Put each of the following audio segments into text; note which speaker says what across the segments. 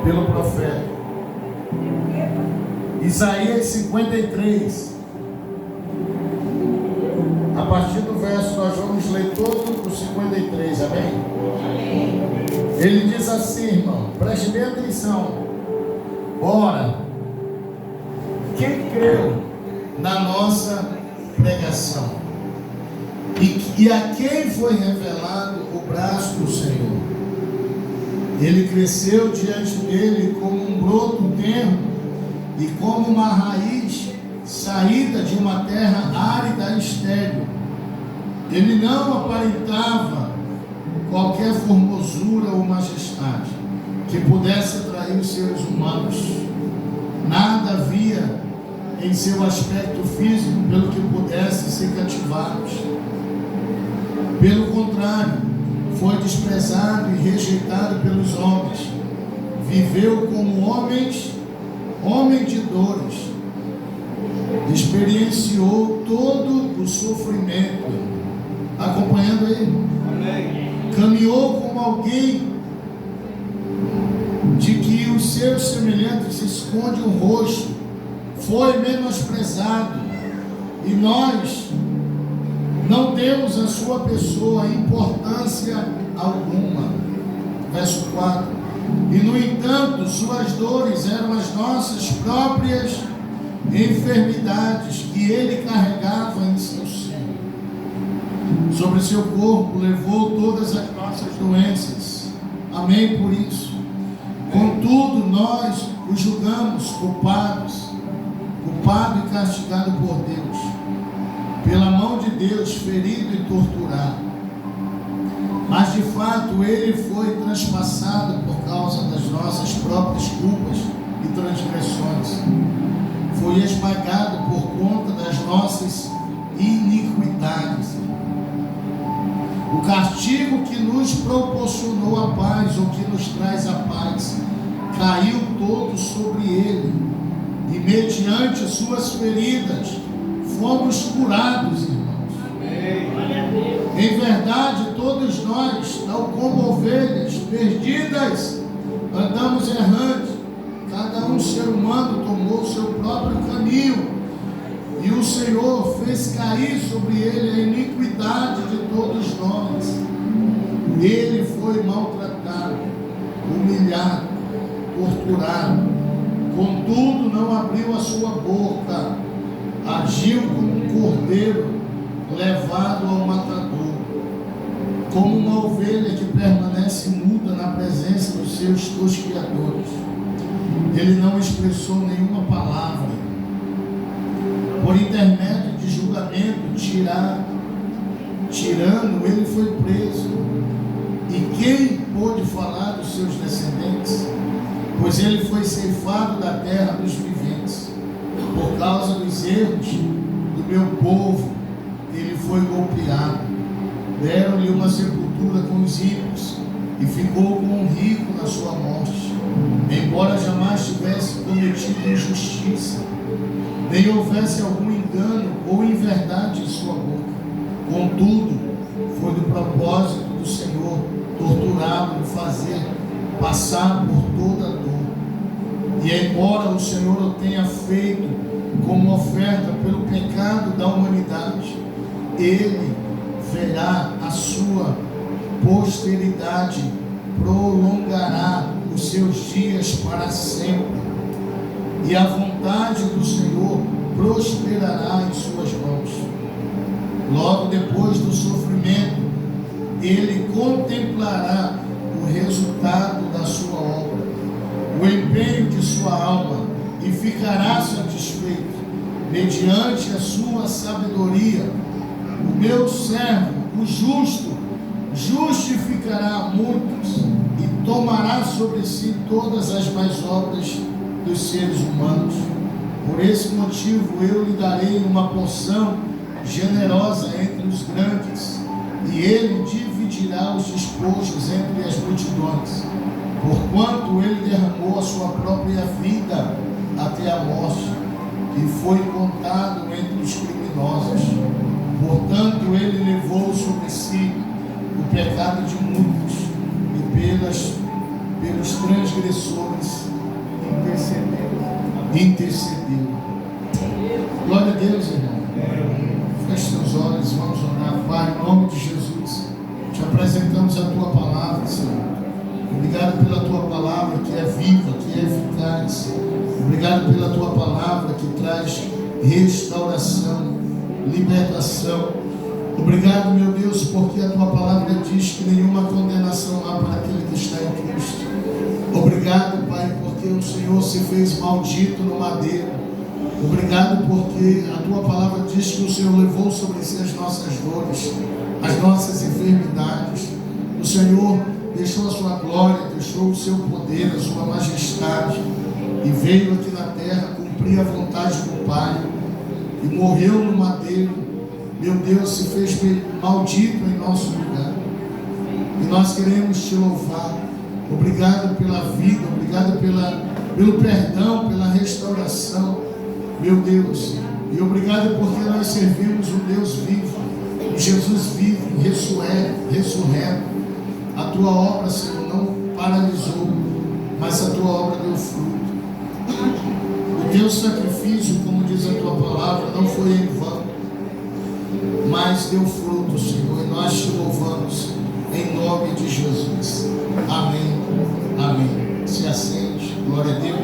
Speaker 1: pelo profeta. Isaías 53. A partir do verso, nós vamos ler todo o 53, amém? Ele diz assim, irmão, preste bem atenção. Ora, quem creu na nossa pregação? E a quem foi revelado o braço do Senhor? Ele cresceu diante dele como um broto tenro e como uma raiz saída de uma terra árida e estéril. Ele não aparentava qualquer formosura ou majestade que pudesse atrair os seres humanos. Nada havia em seu aspecto físico pelo que pudesse ser cativados. Pelo contrário, foi desprezado e rejeitado pelos homens. Viveu como homem de dores. Experienciou todo o sofrimento. Acompanhando ele. Amém. Caminhou como alguém de que os seus semelhantes escondem o rosto. Foi menosprezado. E nós não demos à sua pessoa importância alguma. Verso 4. E no entanto, suas dores eram as nossas próprias enfermidades que ele carregava em seu seio. Sobre seu corpo levou todas as nossas doenças. Amém por isso. Contudo, nós o julgamos culpado e castigado por Deus. Pela mão de Deus, ferido e torturado. Mas de fato ele foi transpassado por causa das nossas próprias culpas e transgressões. Foi esmagado por conta das nossas iniquidades. O castigo que nos proporcionou a paz, ou que nos traz a paz, caiu todo sobre ele. E mediante suas feridas fomos curados, irmãos. Amém. Em verdade, todos nós, tal como ovelhas perdidas, andamos errantes. Cada um ser humano tomou o seu próprio caminho. E o Senhor fez cair sobre ele a iniquidade de todos nós. Ele foi maltratado, humilhado, torturado. Contudo, não abriu a sua boca. Agiu como um cordeiro levado ao matador, como uma ovelha que permanece muda na presença dos seus tosquiadores. Ele não expressou nenhuma palavra. Por intermédio de julgamento tirano, ele foi preso. E quem pôde falar dos seus descendentes? Pois ele foi ceifado da terra dos viventes. Por causa dos erros do meu povo, ele foi golpeado. Deram-lhe uma sepultura com os ímpios, e ficou como um rico na sua morte, embora jamais tivesse cometido injustiça, nem houvesse algum engano ou inverdade em sua boca. Contudo, foi do propósito do Senhor torturá-lo e fazer passar por toda a dor. E embora o Senhor o tenha feito como oferta pelo pecado da humanidade, ele verá a sua posteridade, prolongará os seus dias para sempre, e a vontade do Senhor prosperará em suas mãos. Logo depois do sofrimento, ele contemplará o resultado da sua obra, o empenho de sua alma, e ficará satisfeito. Mediante a sua sabedoria, o meu servo, o justo, justificará muitos e tomará sobre si todas as más obras dos seres humanos. Por esse motivo eu lhe darei uma porção generosa entre os grandes, e ele dividirá os despojos entre as multidões, porquanto ele derramou a sua própria vida até a morte, e foi contado entre os criminosos. Portanto, ele levou sobre si o pecado de muitos, e pelos transgressores intercedeu. Glória a Deus, irmão. Feche seus olhos, vamos orar. Pai, em nome de Jesus, te apresentamos a tua palavra, Senhor. Obrigado pela tua palavra que é viva, que é eficaz. Obrigado pela tua palavra que traz restauração, libertação. Obrigado, meu Deus, porque a tua palavra diz que nenhuma condenação há para aquele que está em Cristo. Obrigado, Pai, porque o Senhor se fez maldito no madeiro. Obrigado porque a tua palavra diz que o Senhor levou sobre si as nossas dores, as nossas enfermidades. O Senhor deixou a sua glória, deixou o seu poder, a sua majestade e veio aqui na terra cumprir a vontade do Pai e morreu no madeiro. Meu Deus, se fez maldito em nosso lugar e nós queremos te louvar. Obrigado pela vida, obrigado pelo perdão, pela restauração, meu Deus, e obrigado porque nós servimos um Deus vivo, um Jesus vivo, ressurreto. A tua obra, Senhor, não paralisou, mas a tua obra deu fruto. O teu sacrifício, como diz a tua palavra, não foi em vão, mas deu fruto, Senhor, e nós te louvamos em nome de Jesus. Amém. Amém. Se assente. Glória a Deus.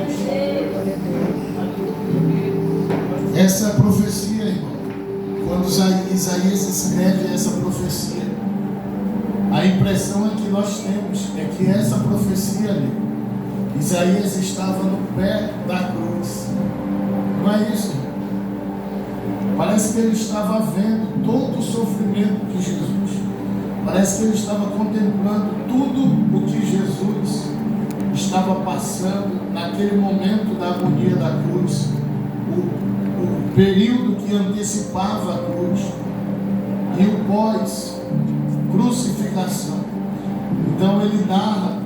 Speaker 1: Essa profecia, irmão, quando Isaías escreve essa profecia, a impressão que nós temos é que essa profecia ali, Isaías estava no pé da cruz. Não é isso? Parece que ele estava vendo todo o sofrimento de Jesus. Parece que ele estava contemplando tudo o que Jesus estava passando naquele momento da agonia da cruz, o período que antecipava a cruz e o pós-crucificação. Então ele narra,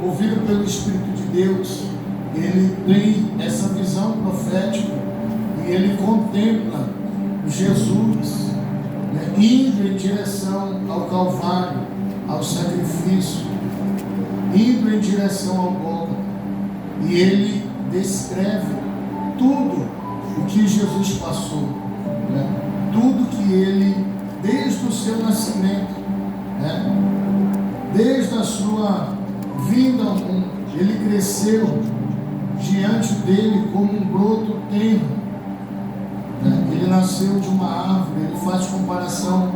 Speaker 1: movido pelo Espírito de Deus, ele tem essa visão profética e ele contempla Jesus, né, indo em direção ao Calvário, ao sacrifício, indo em direção ao Gólgota, e ele descreve tudo o que Jesus passou, né, tudo que ele, desde o seu nascimento, né, desde a sua vinda ao mundo, ele cresceu diante dele como um broto tenro. Ele nasceu de uma árvore. Ele faz comparação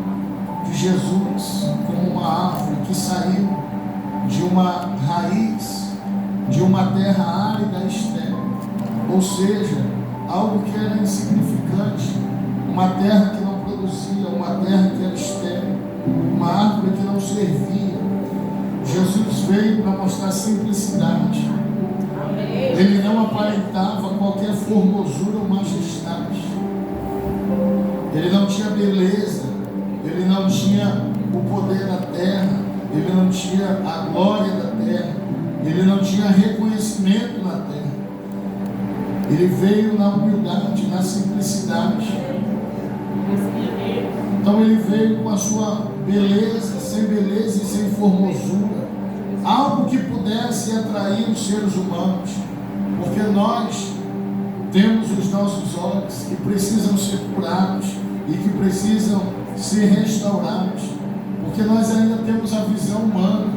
Speaker 1: de Jesus como uma árvore que saiu de uma raiz, de uma terra árida e estéril, ou seja, algo que era insignificante, uma terra que não produzia, uma terra que era estéril, uma árvore que não servia. Jesus veio para mostrar simplicidade. Ele não aparentava qualquer formosura ou majestade. Ele não tinha beleza, ele não tinha o poder da terra, ele não tinha a glória da terra, ele não tinha reconhecimento na terra. Ele veio na humildade, na simplicidade. Então ele veio com a sua beleza, sem beleza e sem formosura, algo que pudesse atrair os seres humanos, porque nós temos os nossos olhos que precisam ser curados e que precisam ser restaurados, porque nós ainda temos a visão humana,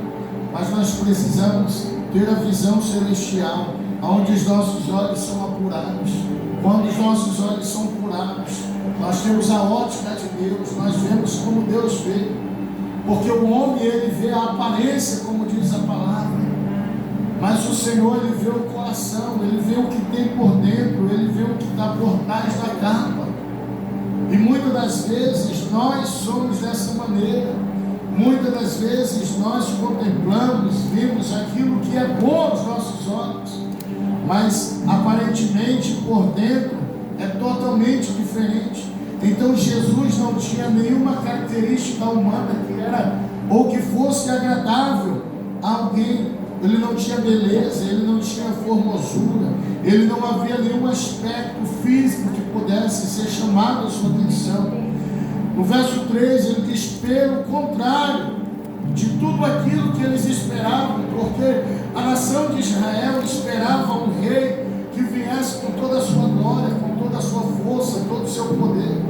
Speaker 1: mas nós precisamos ter a visão celestial, onde os nossos olhos são apurados. Quando os nossos olhos são curados, nós temos a ótica de Deus, nós vemos como Deus vê, porque o homem ele vê a aparência, como diz a palavra, mas o Senhor ele vê o coração, ele vê o que tem por dentro, ele vê o que está por trás da capa. E muitas das vezes nós somos dessa maneira. Muitas das vezes nós contemplamos, vimos aquilo que é bom aos nossos olhos, mas aparentemente por dentro é totalmente diferente. Então Jesus não tinha nenhuma característica humana que era ou que fosse agradável a alguém. Ele não tinha beleza, ele não tinha formosura, ele não havia nenhum aspecto físico que pudesse ser chamado a sua atenção. No verso 13 ele diz: pelo contrário de tudo aquilo que eles esperavam, porque A nação de Israel esperava um rei que viesse com toda a sua glória, com toda a sua força, todo o seu poder.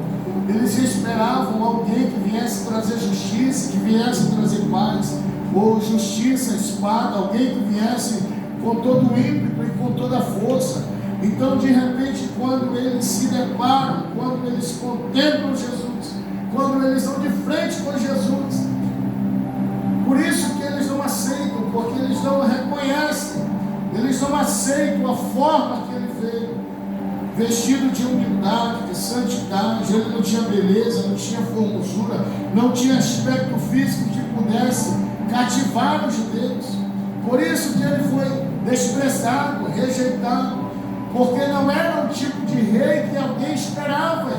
Speaker 1: Eles esperavam alguém que viesse trazer justiça, que viesse trazer paz, ou justiça, espada, alguém que viesse com todo o ímpeto e com toda a força. Então, de repente, quando eles se deparam, quando eles contemplam Jesus, quando eles estão de frente com Jesus, por isso que eles não aceitam, porque eles não reconhecem, eles não aceitam a forma que ele veio, vestido de humildade, de santidade. Ele não tinha beleza, não tinha formosura, não tinha aspecto físico que pudesse cativar os judeus. Por isso que ele foi desprezado, rejeitado, porque não era o tipo de rei que alguém esperava.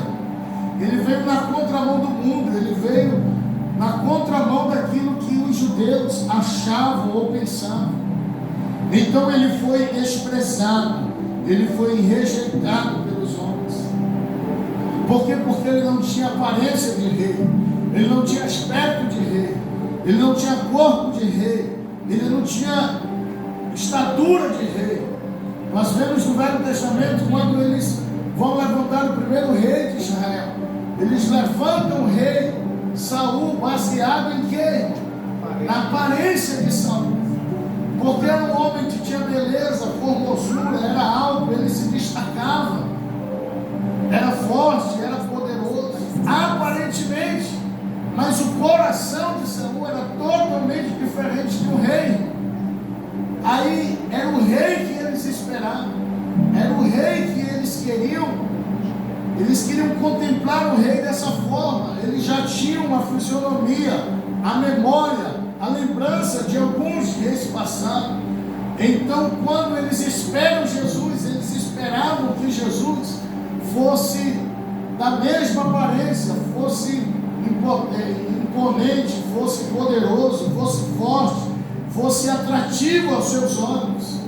Speaker 1: Ele veio na contramão do mundo, ele veio na contramão daquilo que os judeus achavam ou pensavam. Então ele foi desprezado, ele foi rejeitado pelos homens. Por quê? Porque ele não tinha aparência de rei, ele não tinha aspecto de rei, ele não tinha corpo de rei, ele não tinha estatura de rei. Nós vemos no Velho Testamento, quando eles vão levantar o primeiro rei de Israel, eles levantam o rei Saul baseado em quê? Na aparência de Saul. Porque era um homem que tinha beleza, formosura, era alto, ele se destacava, era forte, era poderoso, aparentemente. Mas o coração de Saul era totalmente diferente de um rei. Aí era o rei que eles esperavam, era o rei que eles queriam contemplar o rei dessa forma. Eles já tinham a fisionomia, a memória, a lembrança de alguns reis passados. Então, quando eles esperam Jesus, eles esperavam que Jesus fosse da mesma aparência, fosse imponente, fosse poderoso, fosse forte, fosse atrativo aos seus olhos.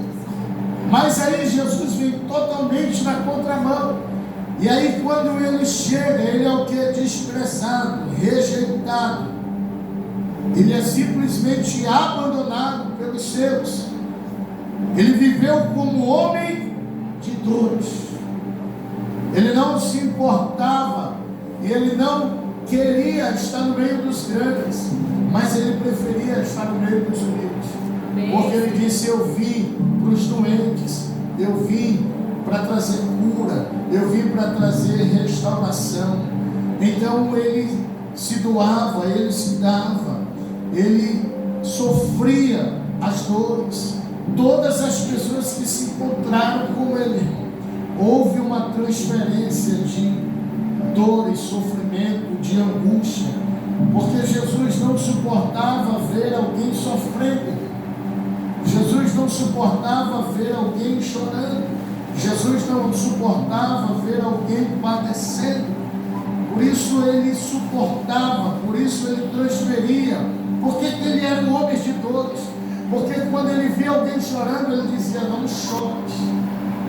Speaker 1: Mas aí Jesus vem totalmente na contramão. E aí quando ele chega, ele é o que? Desprezado, rejeitado. Ele é simplesmente abandonado pelos seus. Ele viveu como homem de dores. Ele não se importava, e ele não queria estar no meio dos grandes, mas ele preferia estar no meio dos humildes. Porque ele disse: eu vim para os doentes, eu vim para trazer cura, eu vim para trazer restauração. Então ele se doava, ele se dava, ele sofria as dores. Todas as pessoas que se encontraram com ele, houve uma transferência de dor e sofrimento, de angústia, porque Jesus não suportava ver alguém sofrendo, Jesus não suportava ver alguém chorando, Jesus não suportava ver alguém padecendo. Por isso ele suportava, por isso ele transferia, porque ele era um homem de dores. Porque quando ele via alguém chorando, ele dizia: não chores.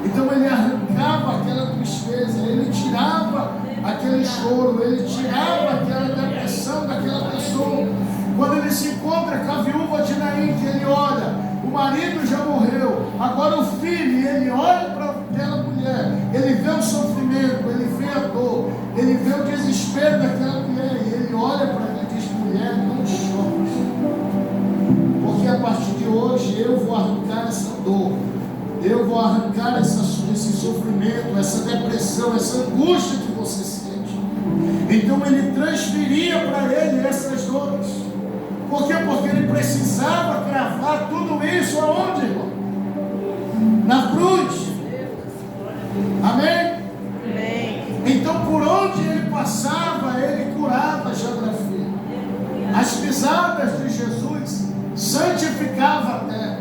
Speaker 1: Então ele arrancava aquela tristeza, ele tirava aquele choro, ele tirava aquela depressão daquela pessoa. Quando ele se encontra com a viúva de Naim, que ele olha, o marido já morreu, agora o filho, e ele olha para aquela mulher, ele vê o sofrimento, ele vê a dor, ele vê o desespero daquela mulher, e ele olha para ela e diz: mulher, não chores, porque a partir de hoje eu vou arrancar essa dor, eu vou arrancar esse sofrimento, essa depressão, essa angústia que você sente. Então ele transferia para ele essas dores. Por quê? Porque ele precisava cravar tudo isso aonde, irmão? Na cruz. Amém? Amém. Então por onde ele passava, ele curava a geografia. As pisadas de Jesus santificava a terra,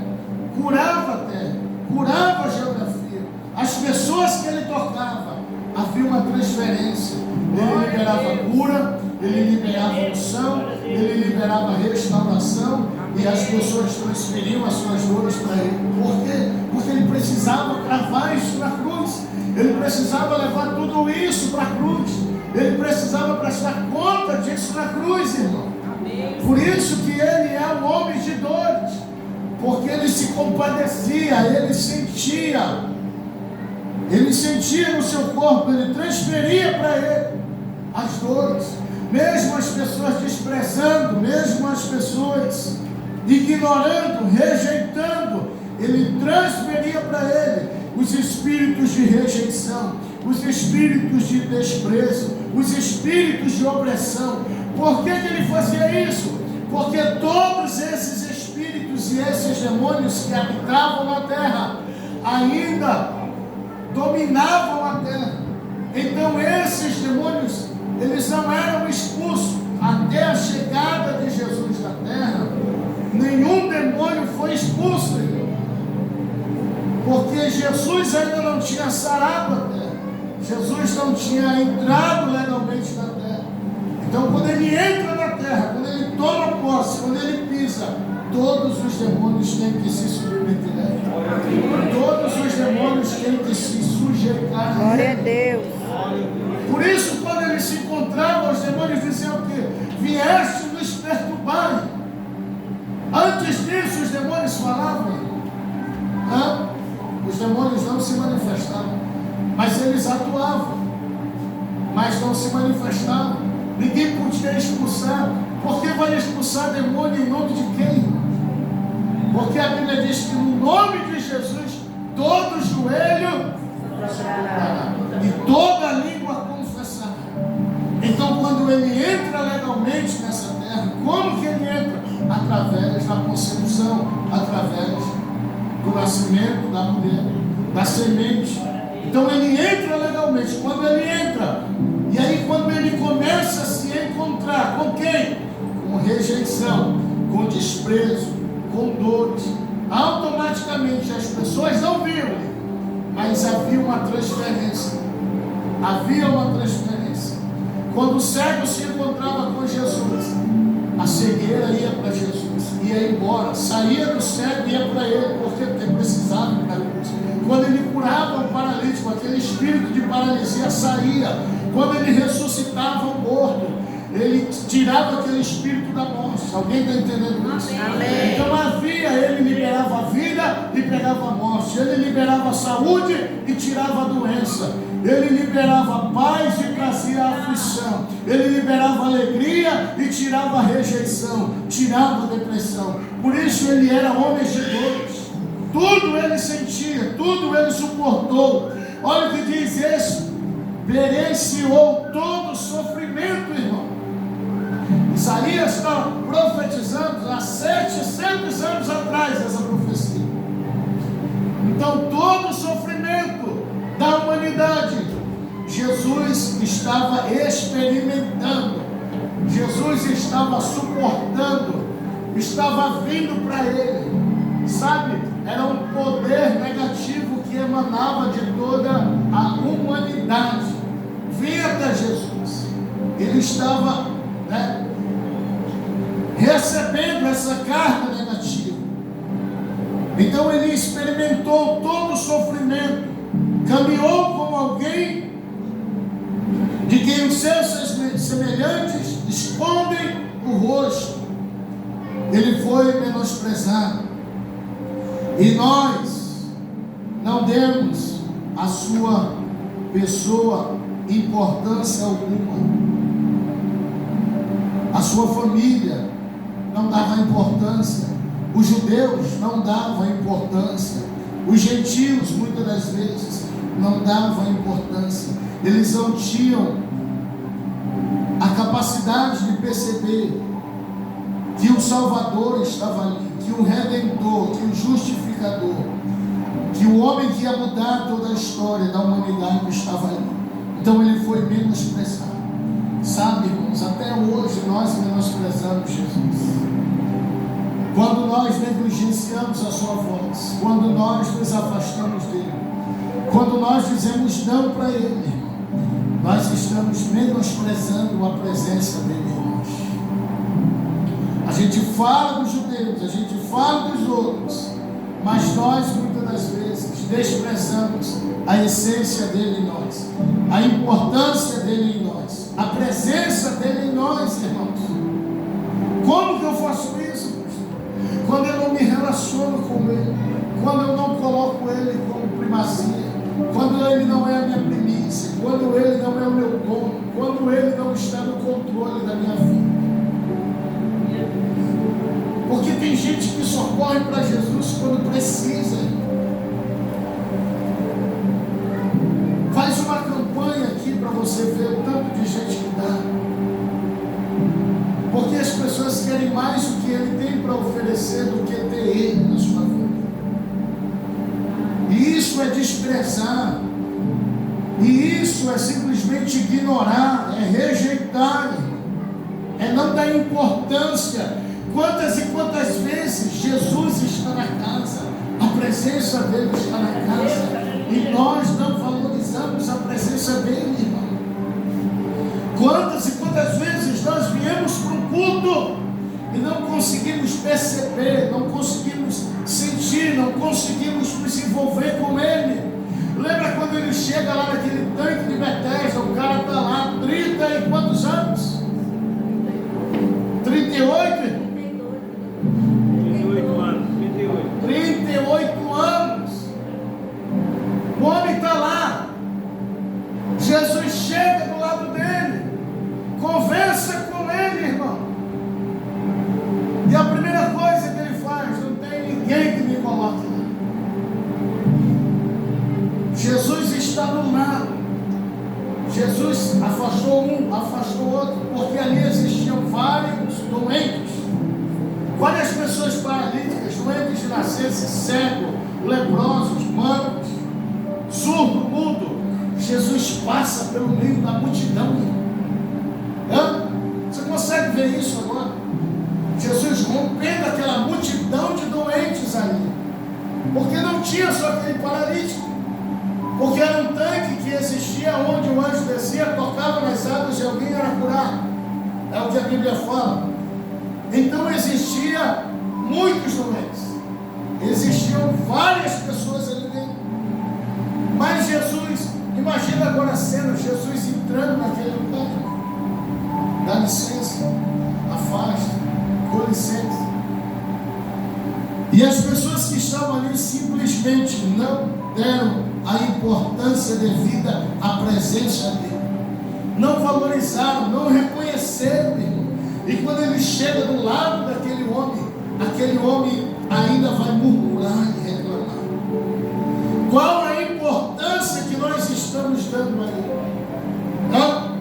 Speaker 1: curava a terra, curava a geografia. As pessoas que ele tocava, havia uma transferência. Ele liberava cura, ele liberava unção, ele liberava restauração, e as pessoas transferiam as suas dores para ele. Por quê? Porque ele precisava cravar isso na cruz, ele precisava levar tudo isso para a cruz, ele precisava prestar conta disso na cruz, irmão. Por isso que ele é um homem de dores, porque ele se compadecia, ele sentia no seu corpo, ele transferia para ele as dores, mesmo as pessoas desprezando, mesmo as pessoas ignorando, rejeitando, ele transferia para ele os espíritos de rejeição, os espíritos de desprezo, os espíritos de opressão. Por que ele fazia isso? Porque todos esses espíritos e esses demônios que habitavam na terra ainda dominavam a terra. Então esses demônios, eles não eram expulsos até a chegada de Jesus na terra. Nenhum demônio foi expulso, irmão, porque Jesus ainda não tinha sarado a terra. Jesus não tinha entrado legalmente na terra. Então quando ele entra na terra, quando ele toma posse, quando ele pisa, todos os demônios têm que se submeter a ele. Todos os demônios têm que se sujeitar a ele.
Speaker 2: Glória a Deus.
Speaker 1: Por isso, quando ele se encontrava, os demônios diziam que vieste nos perturbar. Antes disso, os demônios falavam. Os demônios não se manifestavam, mas eles atuavam, mas não se manifestavam. Ninguém podia expulsar. Por que vai expulsar demônio em nome de quem? Porque a Bíblia diz que no nome de Jesus todo joelho e toda língua confessará. Então quando ele entra legalmente nessa terra, como que ele entra? Através da concepção, através do nascimento da mulher, da semente. Então ele entra legalmente. Quando ele entra, e aí quando ele começa a se encontrar com quem? Com rejeição, com desprezo, com dores, automaticamente as pessoas não viam, mas havia uma transferência. Havia uma transferência. Quando o cego se encontrava com Jesus, a cegueira ia para Jesus, ia embora, saía do cego e ia para ele, porque precisava ir para Deus. Quando ele curava o paralítico, aquele espírito de paralisia saía. Quando ele ressuscitava o morto, ele tirava aquele espírito da morte. Alguém está entendendo isso?
Speaker 2: Amém.
Speaker 1: Então havia, ele liberava a vida e pegava a morte. Ele liberava a saúde e tirava a doença. Ele liberava a paz e trazia a aflição. Ele liberava a alegria e tirava a rejeição, tirava a depressão. Por isso ele era homem de dores. Tudo ele sentia, tudo ele suportou. Olha o que diz: experienciou todo o sofrimento, irmão. Isaías está profetizando há 700 anos atrás essa profecia. Então todo o sofrimento da humanidade, Jesus estava experimentando, Jesus estava suportando, estava vindo para ele, sabe? Era um poder negativo que emanava de toda a humanidade, vinha até Jesus. Ele estava, recebendo essa carga negativa. Então ele experimentou todo o sofrimento, caminhou como alguém de quem os seus semelhantes escondem o rosto. Ele foi menosprezado. E nós não demos à sua pessoa importância alguma. A sua família não dava importância. Os judeus não davam importância. Os gentios, muitas das vezes, não davam importância. Eles não tinham a capacidade de perceber que o Salvador estava ali, que o Redentor, que o Justificador, que o homem que ia mudar toda a história da humanidade estava ali. Então ele foi menosprezado. Sabe, irmãos, até hoje nós menosprezamos Jesus. Quando nós negligenciamos a sua voz, quando nós nos afastamos dele, quando nós dizemos não para ele, nós estamos menosprezando a presença dele em nós. A gente fala dos judeus, a gente fala dos outros, mas nós muitas das vezes desprezamos a essência dele em nós, a importância dele em nós, a presença dele em nós, irmãos. Como que eu faço isso? quando eu não me relaciono com Ele, quando eu não coloco Ele como primazia, quando Ele não é a minha primícia, quando Ele não é o meu dono, quando Ele não está no controle da minha vida. Porque tem gente que só corre para Jesus quando precisa. Faz uma campanha aqui para você ver o tanto de gente que dá. Porque as pessoas querem mais o que Ele tem para oferecer do que ter Ele na sua vida. E isso é desprezar. E isso é simplesmente ignorar, é rejeitar, é não dar importância. Quantas e quantas vezes Jesus está na casa, a presença dele está na casa, e nós não valorizamos a presença dele, irmão. Quantas e quantas vezes nós viemos para um culto e não conseguimos perceber, não conseguimos sentir, não conseguimos nos envolver com ele. Lembra quando ele chega lá naquele tanque de Betesda, o cara está lá 30 e quantos anos? 38? 38 anos. O homem está lá. Jesus chega do lado dele, conversa com ele, irmão. E a primeira coisa que ele faz, não tem ninguém que me coloque lá. Jesus está no lado. Jesus afastou um, afastou outro, porque ali existiam vários doentes, várias pessoas paralíticas, doentes de nascença, cego, leprosos, mancos, surdo, mudo. Jesus passa pelo meio da multidão. Você consegue ver isso agora? Jesus rompendo aquela multidão de doentes ali, porque não tinha só aquele paralítico, porque era um tanque que existia onde o anjo descia, tocava nas águas e alguém era curado. É o que a Bíblia fala. Então existia muitos doentes, existiam várias pessoas ali dentro. Mas Jesus, imagina agora a cena, Jesus entrando naquele lugar. Dá licença, afasta, com licença. E as pessoas que estavam ali simplesmente não deram a importância devida à presença dele, não valorizaram, não reconheceram, irmão. E quando ele chega do lado daquele homem ainda vai murmurar e reclamar. Qual a importância que nós estamos dando a ele? Não?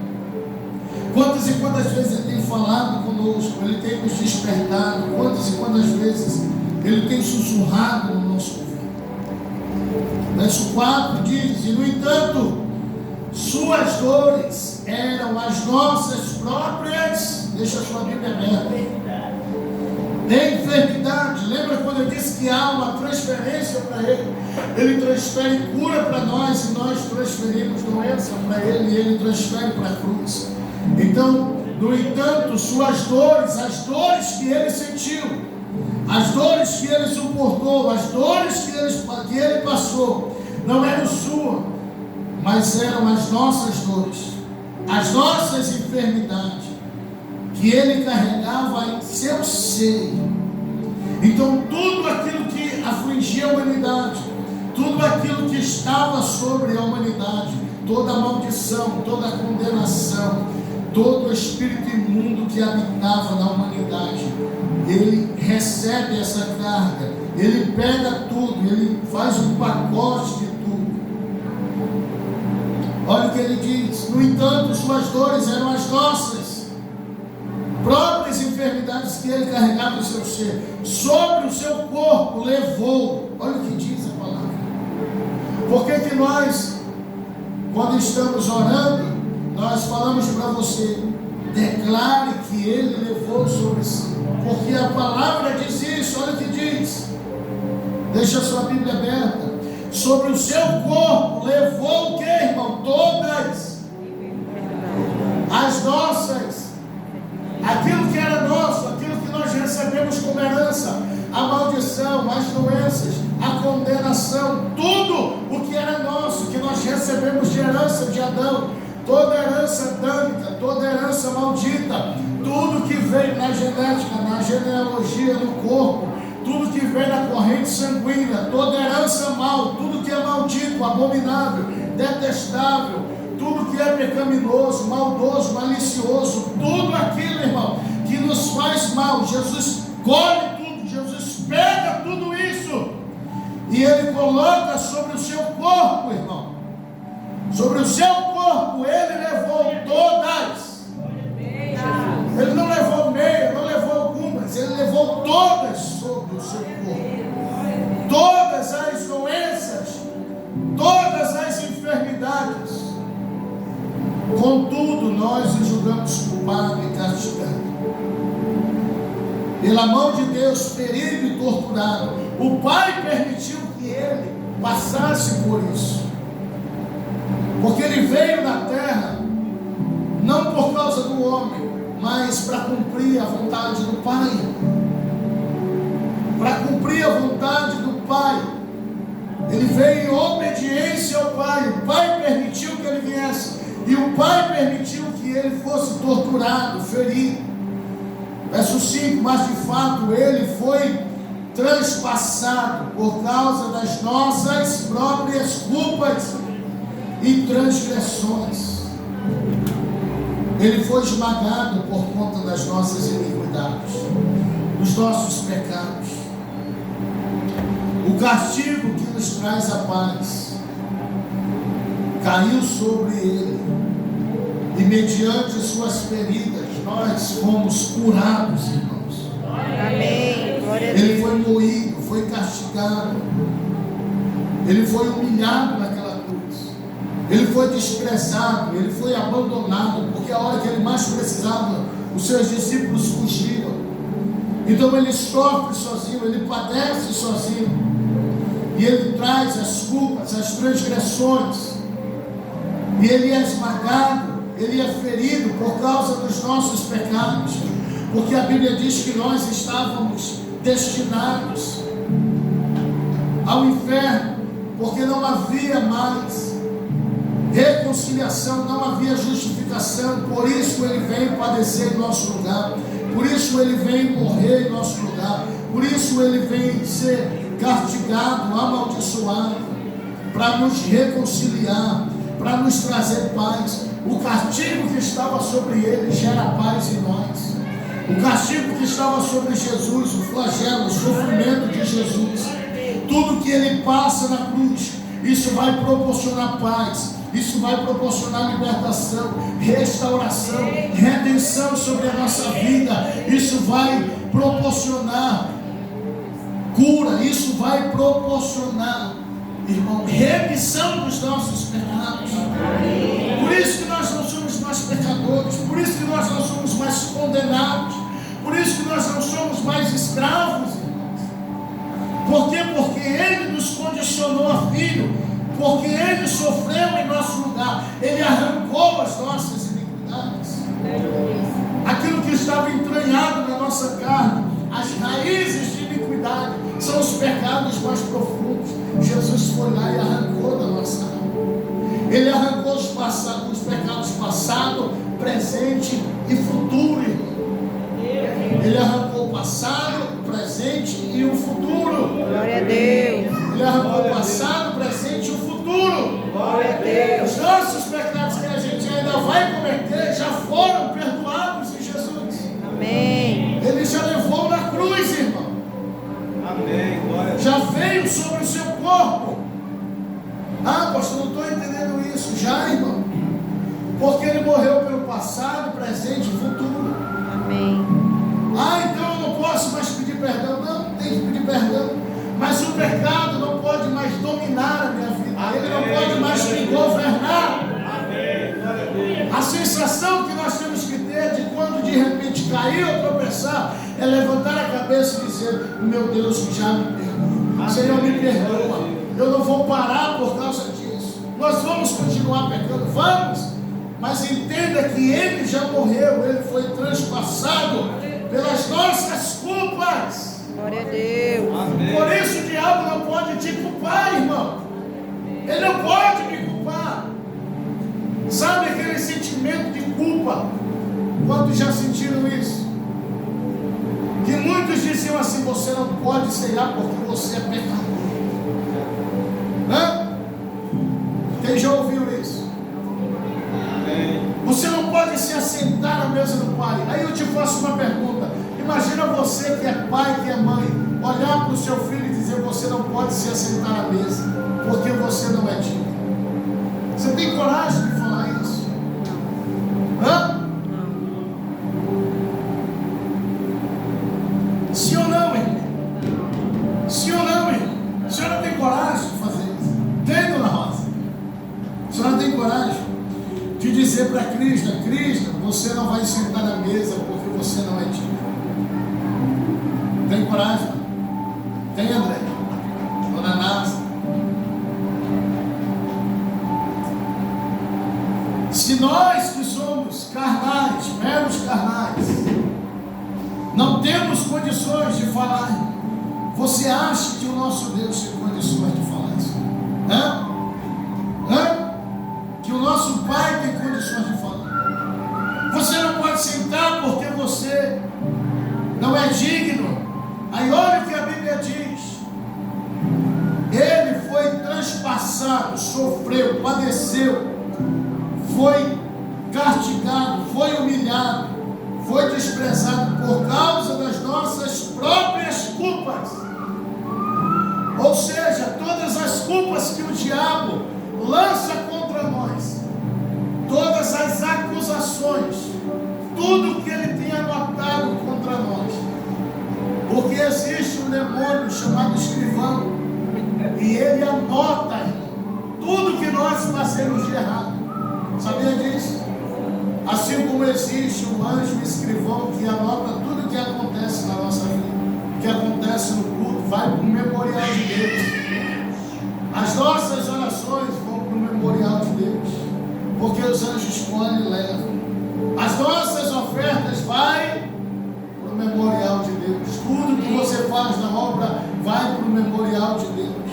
Speaker 1: Quantas e quantas vezes ele tem falado conosco, ele tem nos despertado, quantas e quantas vezes ele tem sussurrado no nosso ouvido. Verso 4 diz: e no entanto, suas dores eram as nossas próprias, deixa a sua Bíblia aberta, de enfermidade. Lembra quando eu disse que há uma transferência para ele? Ele transfere cura para nós e nós transferimos doença para ele e ele transfere para a cruz. Então, no entanto, suas dores, as dores que ele sentiu, as dores que ele suportou, as dores que ele passou, não eram suas, mas eram as nossas dores, as nossas enfermidades, que ele carregava em seu seio. Então tudo aquilo que afligia a humanidade, tudo aquilo que estava sobre a humanidade, toda a maldição, toda a condenação, todo o espírito imundo que habitava na humanidade, ele recebe essa carga, ele pega tudo, ele faz um pacote de tudo. Olha o que ele diz: no entanto, suas dores eram as nossas próprias enfermidades que ele carregava no seu ser, sobre o seu corpo levou. Olha o que diz a palavra. Por que nós, quando estamos orando, nós falamos para você: declare que ele levou sobre si, porque a palavra diz isso. Olha o que diz, deixa a sua Bíblia aberta. Sobre o seu corpo levou o que, irmão? Todas as nossas, aquilo que era nosso, aquilo que nós recebemos como herança, a maldição, as doenças, a condenação, tudo o que era nosso, que nós recebemos de herança de Adão, toda herança adâmica, toda herança maldita, tudo que veio na genética, na genealogia do corpo, tudo que vem na corrente sanguínea, toda herança mal, tudo que é maldito, abominável, detestável, tudo que é pecaminoso, maldoso, malicioso, tudo aquilo, irmão, que nos faz mal, Jesus colhe tudo, Jesus pega tudo isso e Ele coloca sobre o seu corpo, irmão. Sobre o seu corpo Ele levou todas. Ele não levou meia, não levou algumas, Ele levou todas sobre o seu corpo. Todas as doenças, todas as enfermidades. Contudo, nós o julgamos culpado e castigado. Pela mão de Deus, ferido e torturado. O Pai permitiu que Ele passasse por isso. Porque Ele veio na terra, não por causa do homem, mas para cumprir a vontade do Pai. Para cumprir a vontade do Pai. Ele veio em obediência ao Pai. O Pai permitiu que Ele viesse. E o Pai permitiu que Ele fosse torturado, ferido. Verso 5, mas de fato Ele foi transpassado por causa das nossas próprias culpas e transgressões. Ele foi esmagado por conta das nossas iniquidades, dos nossos pecados. O castigo que nos traz a paz caiu sobre Ele, e mediante suas feridas nós fomos curados, irmãos.
Speaker 2: Amém. Glória a
Speaker 1: Ele
Speaker 2: Deus.
Speaker 1: foi moído, foi castigado, Ele foi humilhado naquela cruz, Ele foi desprezado, Ele foi abandonado, porque a hora que Ele mais precisava, os seus discípulos fugiram. Então Ele sofre sozinho, Ele padece sozinho, e Ele traz as culpas, as transgressões, e Ele é esmagado, Ele é ferido por causa dos nossos pecados, porque a Bíblia diz que nós estávamos destinados ao inferno, porque não havia mais reconciliação, não havia justificação. Por isso Ele veio padecer em nosso lugar, por isso Ele veio morrer em nosso lugar, por isso Ele veio ser castigado, amaldiçoado, para nos reconciliar, para nos trazer paz. O castigo que estava sobre Ele gera paz em nós. O castigo que estava sobre Jesus, o flagelo, o sofrimento de Jesus, tudo que Ele passa na cruz, isso vai proporcionar paz, isso vai proporcionar libertação, restauração, redenção sobre a nossa vida. Isso vai proporcionar cura, isso vai proporcionar, irmão, remissão dos nossos pecados. Por isso que nós não somos mais pecadores, por isso que nós não somos mais condenados, por isso que nós não somos mais escravos, irmãos. Por quê? Porque Ele nos condicionou a filho, porque Ele sofreu em nosso lugar, Ele arrancou as nossas iniquidades, aquilo que estava entranhado na nossa carne, as raízes de iniquidade, são os pecados mais profundos. Jesus foi lá e arrancou da nossa alma. Ele arrancou os pecados passado, presente e futuro, irmão. Ele arrancou o passado, presente e o futuro.
Speaker 2: Glória a Deus.
Speaker 1: Ele arrancou o passado, presente e o futuro.
Speaker 2: Glória a Deus.
Speaker 1: Os nossos pecados que a gente ainda vai cometer já foram perdoados em Jesus.
Speaker 2: Amém.
Speaker 1: Ele já levou na cruz, irmão.
Speaker 3: Amém. Glória a Deus.
Speaker 1: Já veio sobre o seu corpo. Ah, pastor, não estou entendendo isso. Já, irmão. Porque Ele morreu pelo passado, presente e futuro.
Speaker 2: Amém.
Speaker 1: Ah, então eu não posso mais pedir perdão. Não, tem que pedir perdão. Mas o pecado não pode mais dominar a minha vida. Ele não pode mais me governar.
Speaker 3: Amém. Glória a Deus.
Speaker 1: A sensação que nós temos que ter de quando de repente cair ou tropeçar é levantar a cabeça e dizer: meu Deus já me perdoa. Senhor, me perdoa. Eu não vou parar por causa disso. Nós vamos continuar pecando? Vamos. Mas entenda que Ele já morreu. Ele foi transpassado pelas nossas culpas.
Speaker 2: Glória a Deus.
Speaker 3: Amém.
Speaker 1: Por isso o diabo não pode te culpar, irmão. Ele não pode me culpar. Sabe aquele sentimento de culpa? Quantos já sentiram isso? Que muitos diziam assim: você não pode ser você é pecador. Quem já ouviu isso? Você não pode se assentar na mesa do Pai. Aí eu te faço uma pergunta. Imagina você que é pai, que é mãe, olhar para o seu filho e dizer: você não pode se assentar na mesa, porque você não é digno. Você tem coragem de falar isso? Sim ou não, irmão? Sim ou não, irmão? A senhora tem coragem de fazer isso? Tem, dona Rosa? A senhora tem coragem de dizer para Krishna: Krishna, você não vai sentar na mesa porque você não é digno? Tem coragem? Tem, André? Dona Nasa? Se nós que somos carnais, meros carnais, não temos condições de falar, você acha que o nosso Deus tem condições de falar isso? Que o nosso Pai tem condições de falar? Você não pode sentar porque você não é digno. Aí olha o que a Bíblia diz: ele foi transpassado, sofreu, padeceu, foi castigado, foi humilhado, foi desprezado por causa das nossas próprias culpas. Ou seja, todas as culpas que o diabo lança contra nós, todas as acusações, tudo que ele tem anotado contra nós. Porque existe um demônio chamado escrivão, e ele anota, irmão, tudo que nós fazemos de errado. Sabia disso? Assim como existe um anjo escrivão que anota tudo que acontece na nossa vida, que acontece no culto, vai para o memorial de Deus. As nossas orações vão para o memorial de Deus, porque os anjos escolhem e levam. As nossas ofertas vai para o memorial de Deus. Tudo que você faz na obra vai para o memorial de Deus.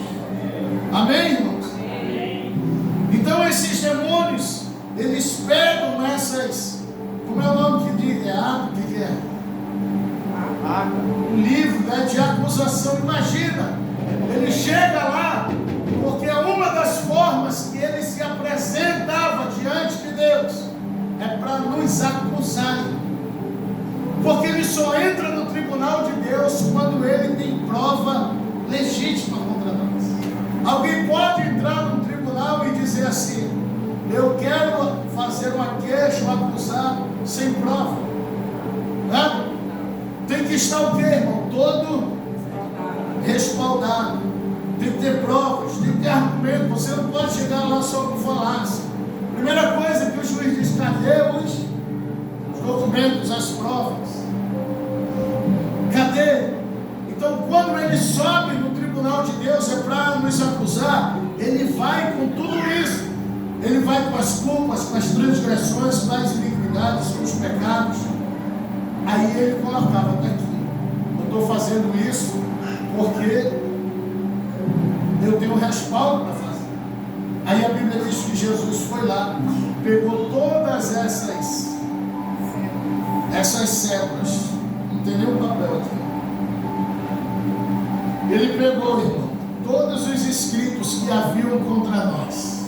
Speaker 1: Amém, irmãos? Então esses demônios, eles pegam essas, como é o nome que diz? É ato, o que é? Um livro, né, de acusação. Imagina, ele chega lá, porque é uma das formas que ele se apresentava diante de Deus, é para nos acusar. Porque ele só entra no tribunal de Deus quando ele tem prova legítima contra nós. Alguém pode entrar no tribunal e dizer assim: eu quero fazer uma queixa, acusar, sem prova. Tem que estar o quê, irmão? Todo respaldado. Tem que ter provas, tem que ter argumento. Você não pode chegar lá só com falácia. Primeira coisa que o juiz diz: cadê os documentos, as provas? Cadê? Então, quando ele sobe no tribunal de Deus, é para nos acusar, ele vai com tudo isso. Ele vai com as culpas, com as transgressões, com as iniquidades, com os pecados. Aí ele colocava: está aqui, eu estou fazendo isso porque eu tenho respaldo para fazer. Aí a Bíblia diz que Jesus foi lá, pegou todas essas cédulas, não tem nenhum papel aqui. Ele pegou, irmão, todos os escritos que haviam contra nós.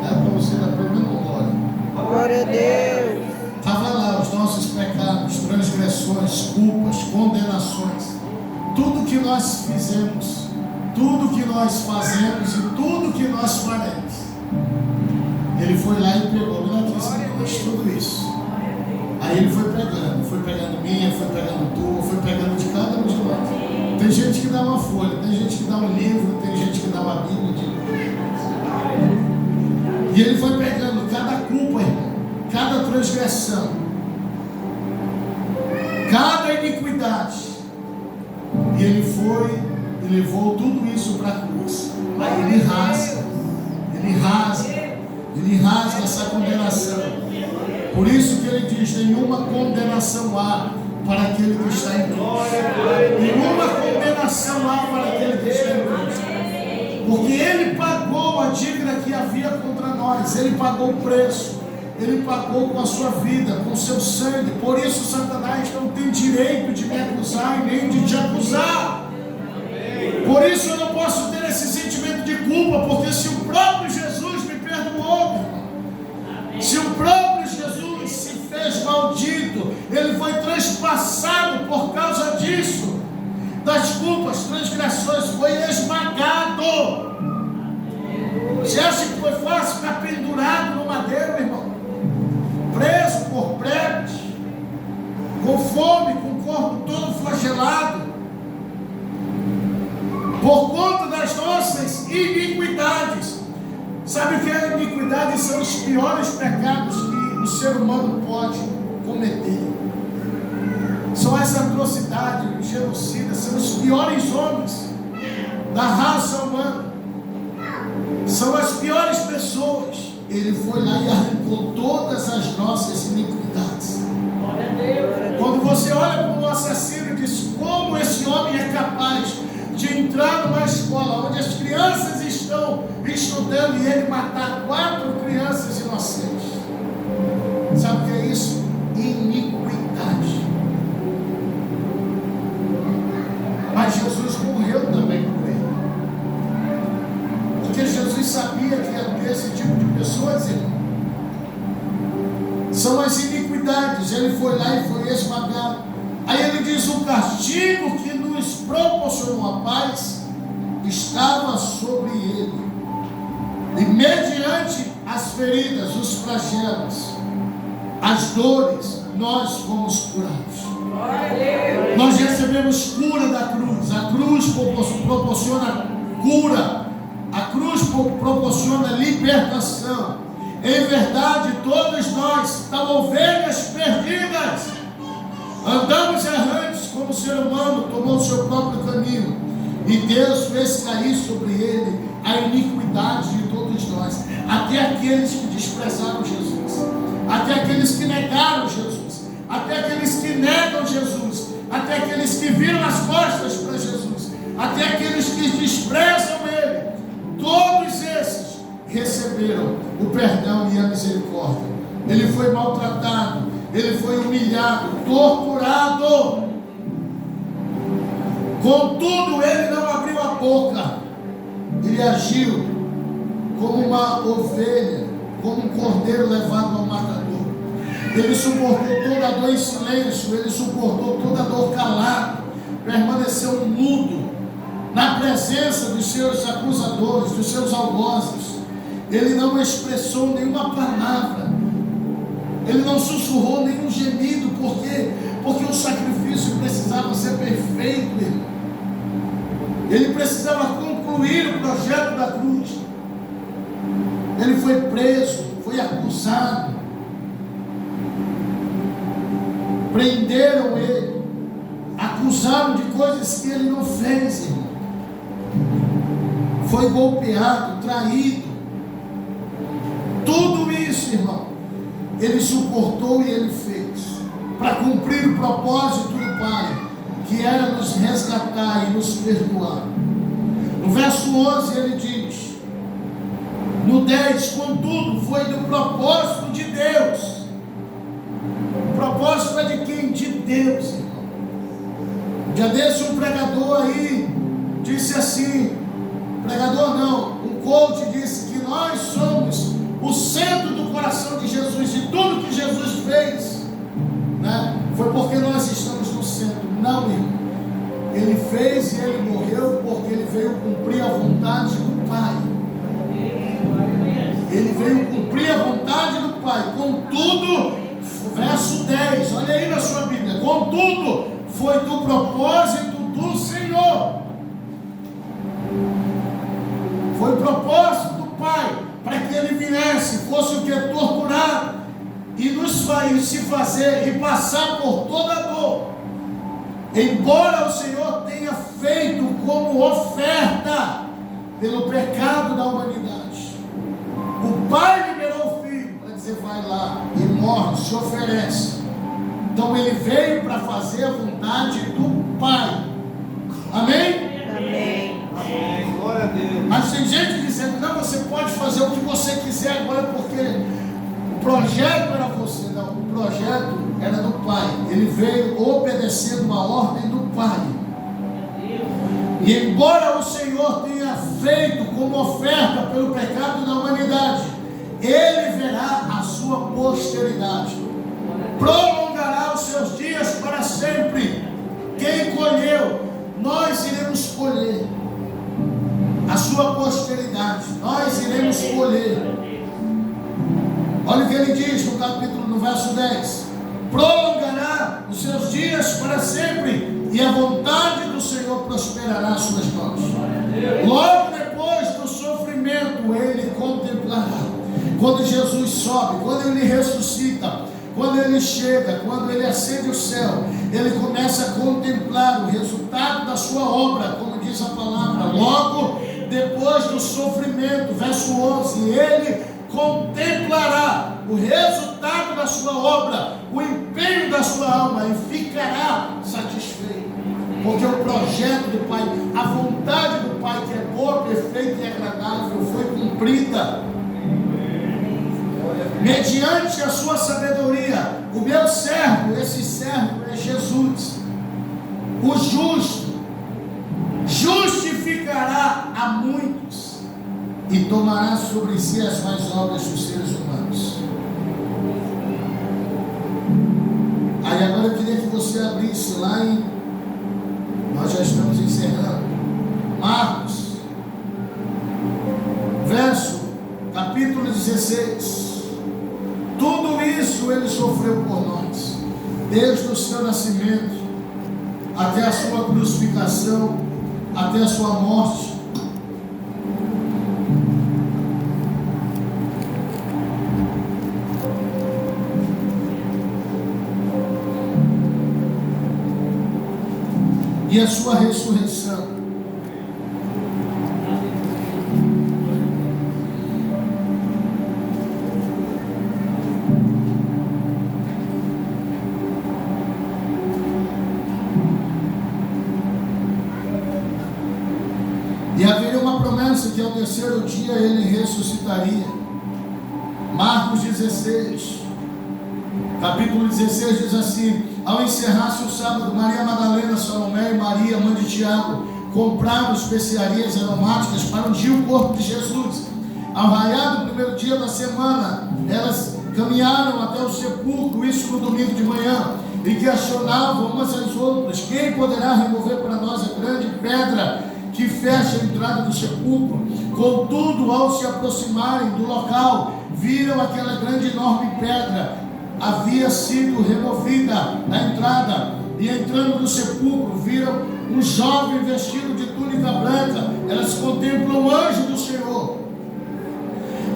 Speaker 1: Para você dar pelo menos glória.
Speaker 2: Glória a Deus.
Speaker 1: Estava lá os nossos pecados, transgressões, culpas, condenações. Tudo que nós fizemos, tudo que nós fazemos e tudo que nós faremos. Ele foi lá e pegou, não aqui, tudo isso. Aí ele foi pegando minha, foi pegando tua, foi pegando de cada um de nós. Tem gente que dá uma folha, tem gente que dá um livro, tem gente que dá uma Bíblia. E ele foi pegando cada culpa, irmão, cada transgressão, cada iniquidade. E ele foi e levou tudo isso para a cruz. Aí ele rasga essa condenação. Por isso que ele diz: nenhuma condenação há para aquele que está em Cristo. Nenhuma condenação há para aquele que está em Cristo. Porque ele pagou a dívida que havia contra nós. Ele pagou o preço. Ele pagou com a sua vida, com o seu sangue. Por isso Satanás não tem direito de me acusar e nem de te acusar. Por isso eu não posso ter esse sentimento de culpa, porque se o próprio Jesus me perdoou, se o próprio Jesus se fez maldito, ele foi transpassado por causa disso, das culpas, transgressões, foi esmagado. Você acha que foi fácil ficar pendurado no madeiro, meu irmão? Preso por pregos, com fome, com o corpo todo flagelado, por conta das nossas iniquidades. Sabe o que é iniquidade? São os piores pecados que o ser humano pode cometer. São as atrocidades, os genocidas, são os piores homens da raça humana. São as piores pessoas. Ele foi lá e arrancou todas as nossas iniquidades. Quando você olha para um assassino e diz: como esse homem é capaz de entrar numa escola onde as crianças estão estudando e ele matar 4 crianças inocentes? Sabe o que é isso? Iniquidade. Mas Jesus morreu também por ele, porque Jesus sabia que ia ter esse tipo de pessoas, irmão. São as iniquidades. Ele foi lá e foi esmagado. Aí ele diz: o castigo que nos proporcionou a paz estava sobre ele, e mediante as feridas, os flagelos, as dores, nós fomos curados. Nós recebemos cura da cruz. A cruz proporciona cura. A cruz proporciona libertação. Em verdade, todos nós, como ovelhas perdidas, andamos errantes, como o ser humano tomou o seu próprio caminho, e Deus fez cair sobre ele a iniquidade de todos nós, até aqueles que desprezaram Jesus, até aqueles que negaram Jesus, até aqueles que negam Jesus, até aqueles que viram as costas para Jesus, até aqueles que desprezam ele. Todos esses receberam o perdão e a misericórdia. Ele foi maltratado, ele foi humilhado, torturado. Contudo, ele não abriu a boca. Ele agiu como uma ovelha, como um cordeiro levado ao matador. Ele suportou toda a dor em silêncio, ele suportou toda a dor calado, permaneceu mudo na presença dos seus acusadores, dos seus algozes. Ele não expressou nenhuma palavra, ele não sussurrou nenhum gemido. Por quê? Porque o sacrifício precisava ser perfeito, irmão. Ele precisava concluir o projeto da cruz. Ele foi preso, foi acusado, prenderam ele, acusaram de coisas que ele não fez, irmão. Foi golpeado, traído. Tudo isso, irmão, ele suportou e ele fez, para cumprir o propósito do Pai, que era nos resgatar e nos perdoar. No verso 11 ele diz, no 10, contudo, foi do propósito de Deus. O propósito é de quem? De Deus, irmão. Um dia desse um pregador aí disse assim, pregador não, um coach disse que nós somos o centro do coração de Jesus, e tudo que Jesus fez, né, foi porque nós estamos no centro. Não, irmão. Ele fez e ele morreu porque ele veio cumprir a vontade do Pai. Ele veio cumprir a vontade do Pai. Contudo, verso 10, olha aí na sua Bíblia, contudo, foi do propósito do Senhor. Foi o propósito do Pai, para que ele viesse, fosse o que? Torturado, e nos se fazer e passar por toda a dor. Embora o Senhor tenha feito como oferta pelo pecado da humanidade, o Pai liberou o Filho para dizer, vai lá e morre, se oferece. Então ele veio para fazer a vontade do Pai. Amém?
Speaker 2: Amém.
Speaker 3: Amém. Glória a Deus.
Speaker 1: Mas tem gente dizendo, não, você pode fazer o que você quiser agora, porque o projeto era você. Não, o projeto era do Pai. Ele veio obedecendo a ordem do Pai. E E embora o Senhor tenha feito como oferta pelo pecado da humanidade, Ele verá a sua posteridade, prolongará os seus dias para sempre. Quem colheu, nós iremos colher. A sua posteridade, nós iremos colher. Olha o que ele diz no capítulo, no verso 10: prolongará os seus dias para sempre, e a vontade do Senhor prosperará as suas mãos. Logo depois do sofrimento, ele contemplará. Quando Jesus sobe, quando ele ressuscita, quando ele chega, quando ele ascende o céu, ele começa a contemplar o resultado da sua obra, como diz a palavra. Logo depois do sofrimento, verso 11, ele contemplará o resultado da sua obra, o empenho da sua alma, e ficará satisfeito, porque o projeto do Pai, a vontade do Pai, que é boa, perfeita e agradável, foi cumprida. Mediante a sua sabedoria, o meu servo, esse servo é Jesus, o justo, justificará a muitos e tomará sobre si as mais obras dos seres humanos. Aí agora eu queria que você abrisse lá em, nós já estamos encerrando, Marcos, capítulo 16. Tudo isso ele sofreu por nós, desde o seu nascimento até a sua crucificação, até a sua morte. E a sua ressurreição. E haveria uma promessa que ao terceiro dia ele ressuscitaria. Marcos 16, capítulo 16 diz assim: ao encerrar-se o sábado, Maria Madalena, Salomé e Maria, mãe de Tiago, compraram especiarias aromáticas para ungir o corpo de Jesus. Ao raiar do primeiro dia da semana, elas caminharam até o sepulcro, isso no domingo de manhã, e questionavam umas às outras: quem poderá remover para nós a grande pedra que fecha a entrada do sepulcro? Contudo, ao se aproximarem do local, viram aquela grande e enorme pedra havia sido removida da entrada, e entrando no sepulcro, viram um jovem vestido de túnica branca. Elas contemplam o anjo do Senhor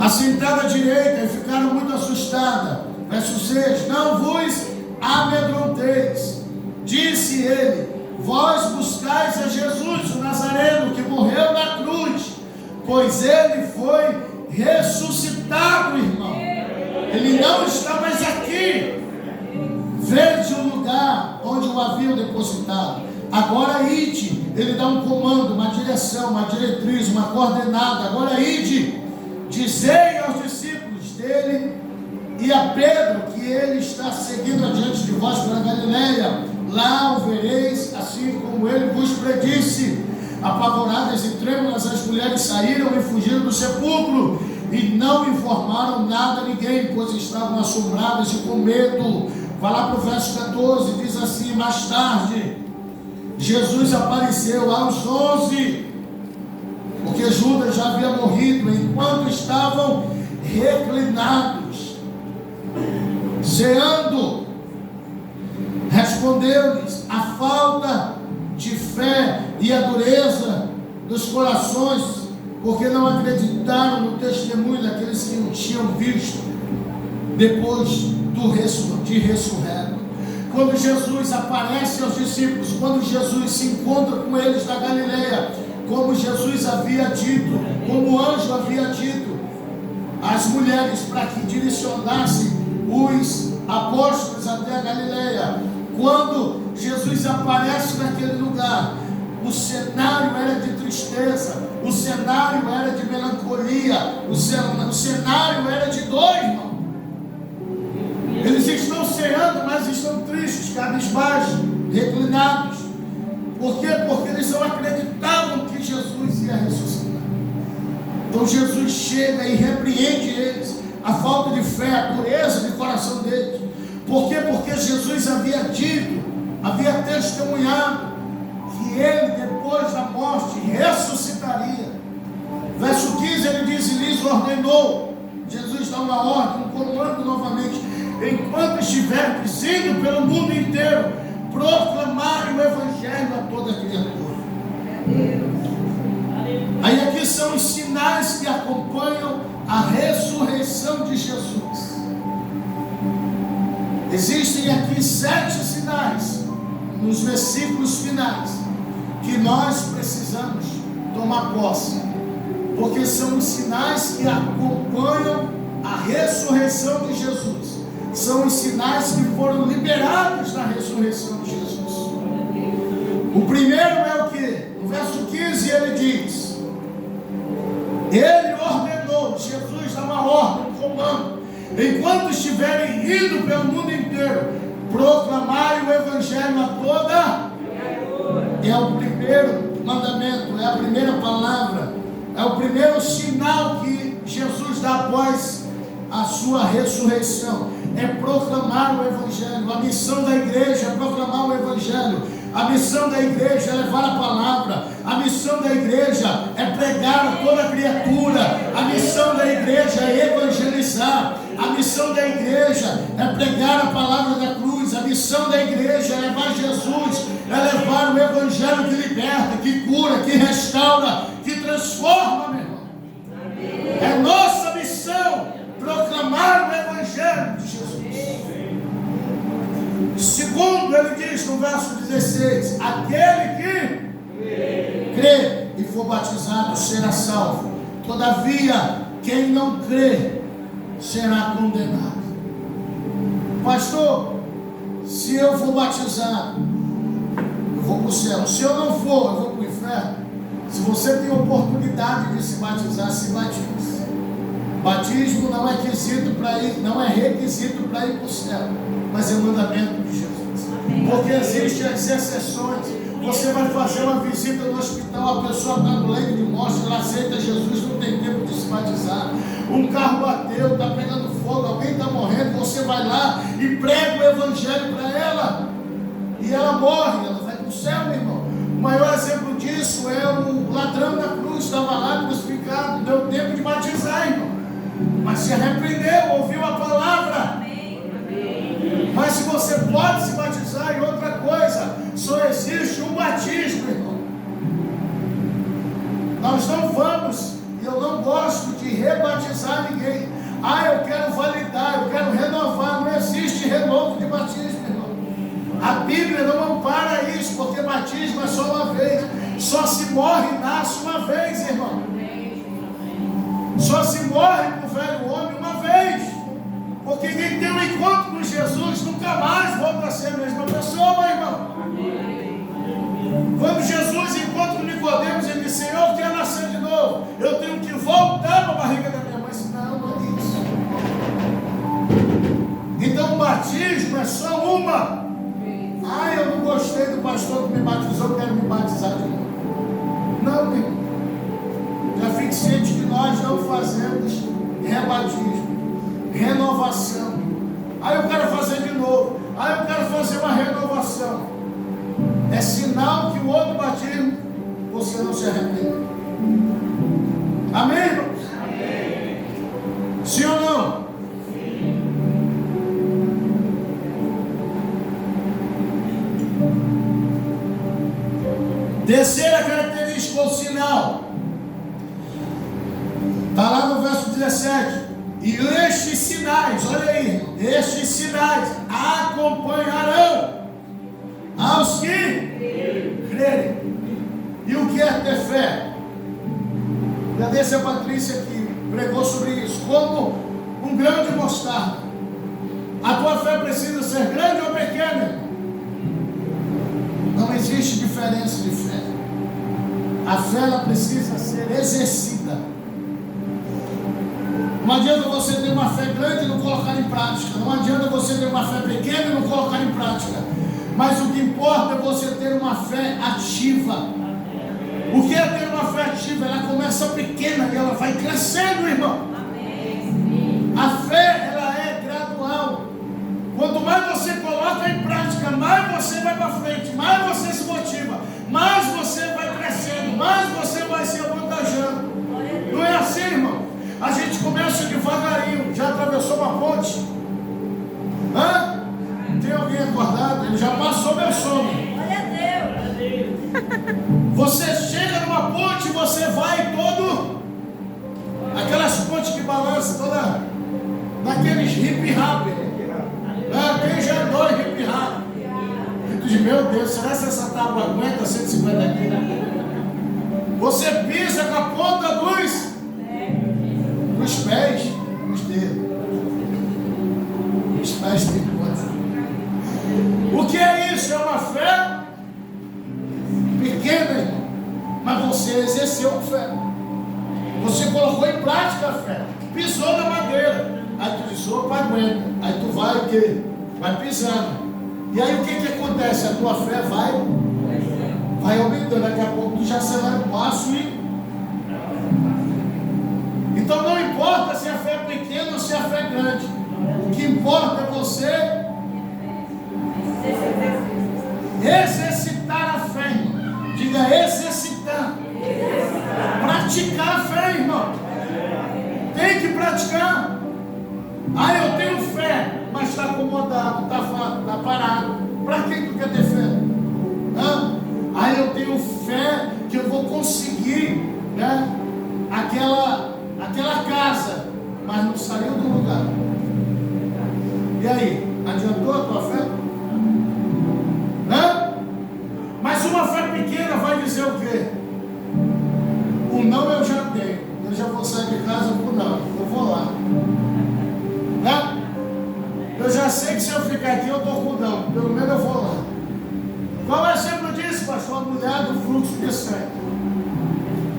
Speaker 1: assentado à direita, e ficaram muito assustadas. Verso 6: não vos amedronteis, disse ele, vós buscais a Jesus, o Nazareno, que morreu na cruz, pois ele foi ressuscitado, irmão. Ele não está mais aqui. Vede o lugar onde o haviam depositado. Agora ide. Ele dá um comando, uma direção, uma diretriz, uma coordenada. Agora ide, dizei aos discípulos dele e a Pedro que ele está seguindo adiante de vós para Galileia. Lá o vereis, assim como ele vos predisse. Apavoradas e trêmulas, as mulheres saíram e fugiram do sepulcro, e não informaram nada a ninguém, pois estavam assombradas e com medo. Vai lá para o verso 14, diz assim: mais tarde, Jesus apareceu aos 11, porque Judas já havia morrido, enquanto estavam reclinados, ceando. Respondeu-lhes: a falta de fé e a dureza dos corações, porque não acreditaram no testemunho daqueles que o tinham visto depois de ressurreto. Quando Jesus aparece aos discípulos, quando Jesus se encontra com eles na Galileia, como Jesus havia dito, como o anjo havia dito às mulheres para que direcionassem os apóstolos até a Galileia, quando Jesus aparece naquele lugar, o cenário era de tristeza, o cenário era de melancolia, o cenário era de dor, irmão. Eles estão ceando, mas estão tristes, cabisbaixos, reclinados, Por quê? Porque eles não acreditavam que Jesus ia ressuscitar. Então Jesus chega e repreende eles, a falta de fé, a pureza de coração deles. Por quê? Porque Jesus havia dito, havia testemunhado que ele, depois da morte, ressuscitaria. Verso 15, ele diz: e lhes ordenou. Jesus dá uma ordem, um comando novamente: enquanto estiverdes indo pelo mundo inteiro, proclamar o evangelho a toda criatura. Aí aqui são os sinais que acompanham a ressurreição de Jesus. Existem aqui 7 sinais nos versículos finais que nós precisamos tomar posse, porque são os sinais que acompanham a ressurreição de Jesus. São os sinais que foram liberados na ressurreição de Jesus. O primeiro é o que? No verso 15 ele diz: ele ordenou, Jesus dá uma ordem, um comando: enquanto estiverem indo pelo mundo inteiro, proclamai o evangelho a toda. É o primeiro mandamento, é a primeira palavra, é o primeiro sinal que Jesus dá após a sua ressurreição. É proclamar o evangelho. A missão da igreja é proclamar o evangelho. A missão da igreja é levar a palavra. A missão da igreja é pregar a toda criatura. A missão da igreja é evangelizar. A missão da igreja é pregar a palavra da cruz. A missão da igreja é levar Jesus, é levar o evangelho que liberta, que cura, que restaura, que transforma, meu irmão. É nossa missão proclamar o evangelho de Jesus. Segundo, ele diz no verso 16: aquele que crê e for batizado será salvo. Todavia, quem não crê será condenado. Pastor, se eu for batizado, eu vou para o céu. Se eu não for, eu vou para o inferno. Se você tem oportunidade de se batizar, se batize. Batismo não é requisito para ir para o céu, mas é mandamento de Jesus. Porque existem as exceções. Você vai fazer uma visita no hospital, a pessoa está no leito de morte, ela aceita Jesus, não tem tempo de se batizar. Um carro bateu, está pegando fogo, alguém está morrendo, você vai lá e prega o evangelho para ela, e ela morre, ela vai para o céu, meu irmão. O maior exemplo disso é o ladrão da cruz, estava lá crucificado, não deu tempo de batizar, irmão, mas se arrependeu, ouviu a palavra. Mas se você pode se batizar, e outra coisa, só existe um batismo, irmão. Nós não vamos, e eu não gosto de rebatizar ninguém. Eu quero validar, eu quero renovar. Não existe renovo de batismo, irmão. A Bíblia não ampara isso, porque batismo é só uma vez. Só se morre e nasce uma vez, irmão. Só se morre para o velho homem uma vez. Porque quem tem um encontro com Jesus nunca mais volta a ser a mesma pessoa, irmão. Quando Jesus encontra com Nicodemos, ele diz: Senhor, eu quero nascer de novo. Eu tenho que voltar para a barriga da minha mãe. Não é isso. Então o batismo é só uma. Eu não gostei do pastor que me batizou, eu quero me batizar de novo. Não, meu irmão. Já fique ciente que nós não fazemos rebatismo, renovação. Eu quero fazer de novo. Eu quero fazer uma renovação. É sinal que o outro batismo você não se arrependeu. Amém, irmãos? Amém. Sim ou não? Sim. Terceira característica ou sinal está lá no verso 17. E estes sinais, olha aí, estes sinais acompanharão aos que crerem. E o que é ter fé? Agradeço a Patrícia que pregou sobre isso. Como um grão de mostarda. A tua fé precisa ser grande ou pequena? Não existe diferença de fé. A fé ela precisa ser exercida. Não adianta você ter uma fé grande e não colocar em prática. Não adianta você ter uma fé pequena e não colocar em prática. Mas o que importa é você ter uma fé ativa. O que é ter uma fé ativa? Ela começa pequena e ela vai crescendo, irmão. A fé, ela é gradual. Quanto mais você coloca em prática, mais você vai para frente, mais você se motiva, mais você vai crescendo, mais você vai se avantajando. Não é assim, irmão? A gente começa devagarinho. Já atravessou uma ponte? Hã? Tem alguém acordado? Ele já passou meu sono. Você chega numa ponte, você vai todo, aquelas pontes que balançam, toda naqueles hip-hop. Quem já andou em hip-hop? E tu diz, meu Deus, será que essa tábua aguenta 150 quilos? Você pisa com a ponta dos pés, os dedos. Os pés têm ponta. O que é isso? É uma fé pequena, irmão. Mas você exerceu a fé. Você colocou em prática a fé. Pisou na madeira. Aí tu diz, opa, aguenta. Aí tu vai o quê? Vai pisando. E aí o que acontece? A tua fé vai aumentando. Daqui a pouco tu já acelera o passo e... Então não importa se a fé é pequena ou se a fé é grande. O que importa é você exercitar a fé, irmão. Diga exercitar. Praticar a fé, irmão. Tem que praticar. Ah, eu tenho fé, mas está acomodado, está parado. Para que tu quer ter fé? Ah, eu tenho fé que eu vou conseguir, né, aquela casa, mas não saiu do lugar. E aí, adiantou a tua fé? Mas uma fé pequena vai dizer o quê? O não eu já tenho. Eu já vou sair de casa com não. Eu vou lá. Eu já sei que se eu ficar aqui eu estou com o não. Pelo menos eu vou lá. Qual é o exemplo disso, pastor? A mulher do fluxo de sangue.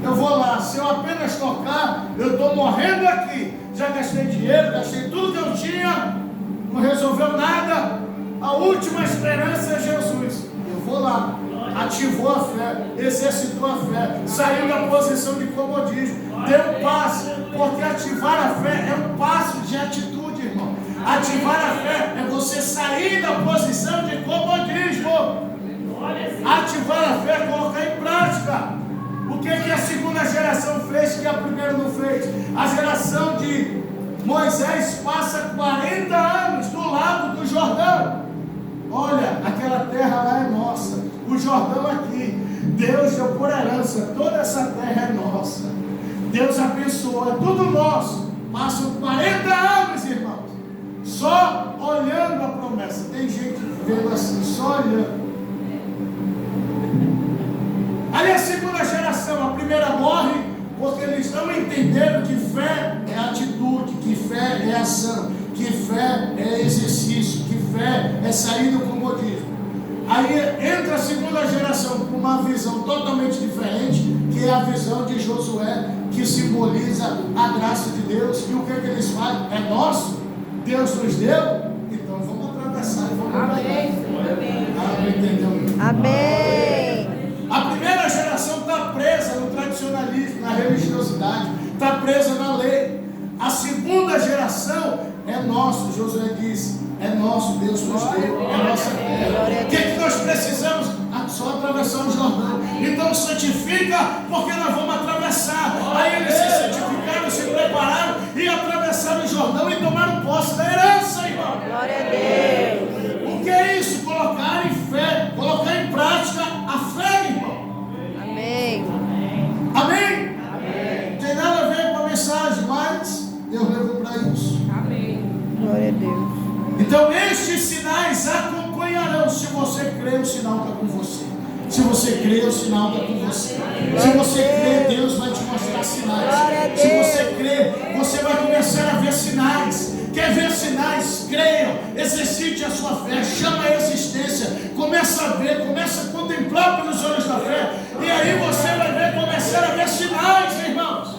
Speaker 1: Eu vou lá. Se eu apenas tocar, eu estou morrendo aqui. Já gastei dinheiro, gastei tudo que eu tinha. Não resolveu nada. A última esperança é Jesus. Eu vou lá. Ativou a fé, exercitou a fé, saiu da posição de comodismo, deu um passo, porque ativar a fé é um passo de atitude, irmão. Ativar a fé é você sair da posição de comodismo. Ativar a fé é colocar em prática. O que a segunda geração fez que a primeira não fez? A geração de Moisés passa 40 anos do lado do Jordão. Olha, aquela terra lá é nossa. O Jordão aqui, Deus deu por herança, toda essa terra é nossa. Deus abençoou, é tudo nosso. Passam 40 anos, irmãos, só olhando a promessa. Tem gente vendo assim, só olhando. Aí a segunda geração, a primeira morre, porque eles não entenderam que fé é atitude, que fé é ação, que fé é exercício, que fé é sair do comodismo. Aí entra a segunda geração com uma visão totalmente diferente, que é a visão de Josué, que simboliza a graça de Deus. E o que eles fazem? É nosso? Deus nos deu? Então vamos atravessar e vamos pegar. Entendeu?
Speaker 2: Amém.
Speaker 1: A primeira geração está presa no tradicionalismo, na religiosidade, está presa na lei. A segunda geração é nosso, Josué disse. É nosso, Deus nos deu, é nossa terra. O que nós precisamos? Só atravessar o Jordão. Então santifica, porque nós vamos atravessar. Aí eles se santificaram, se prepararam e atravessaram o Jordão e tomaram posse da herança, irmão.
Speaker 2: Glória a Deus.
Speaker 1: O que é isso? Colocar em fé, colocar em prática a fé, irmão.
Speaker 2: Amém.
Speaker 1: Amém? Amém. Não tem nada a ver com a mensagem, mas Deus levou para isso.
Speaker 2: Amém. Glória a Deus.
Speaker 1: Então estes sinais acompanharão. Se você crê, o sinal está com você. Se você crê, o sinal está com você. Se você crê, Deus vai te mostrar sinais. Se você crê, você vai começar a ver sinais. Quer ver sinais? Creiam, exercite a sua fé, chama a existência, começa a ver, começa a contemplar pelos olhos da fé. E aí você vai ver, começar a ver sinais, irmãos.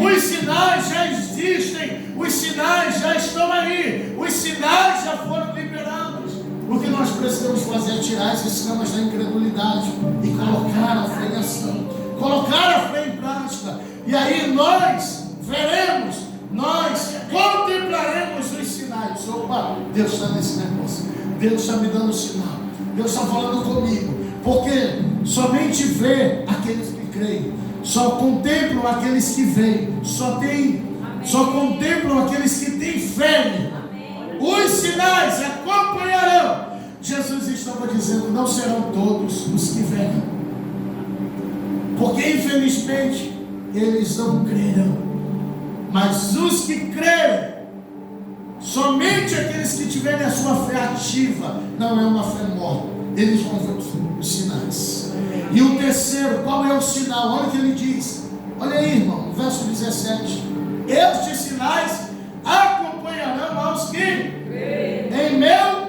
Speaker 1: Os sinais já existem, os sinais já estão aí, os sinais já foram liberados. O que nós precisamos as escamas da incredulidade e colocaram a fé em ação, colocaram a fé em prática. E aí nós veremos, nós contemplaremos os sinais. Opa, Deus está nesse negócio, Deus está me dando sinal, Deus está falando comigo, porque somente vê aqueles que creem, só contemplam aqueles que veem, só contemplam aqueles que têm fé. Os sinais acompanharão. Jesus estava dizendo, não serão todos os que verão, porque infelizmente eles não crerão, mas os que crerem, somente aqueles que tiverem a sua fé ativa, não é uma fé morta, eles vão ver os sinais. E o terceiro, qual é o sinal? Olha o que ele diz, olha aí, irmão, no verso 17: estes sinais acompanharão aos que em meu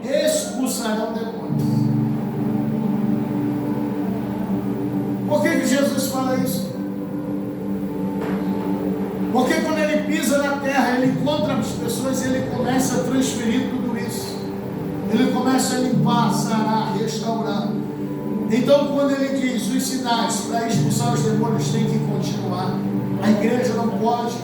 Speaker 1: expulsarão demônios. Por que Jesus fala isso? Porque quando ele pisa na terra, ele encontra as pessoas e ele começa a transferir tudo isso. Ele começa a limpar, sarar, restaurar. Então quando ele diz os sinais para expulsar os demônios tem que continuar. A igreja não pode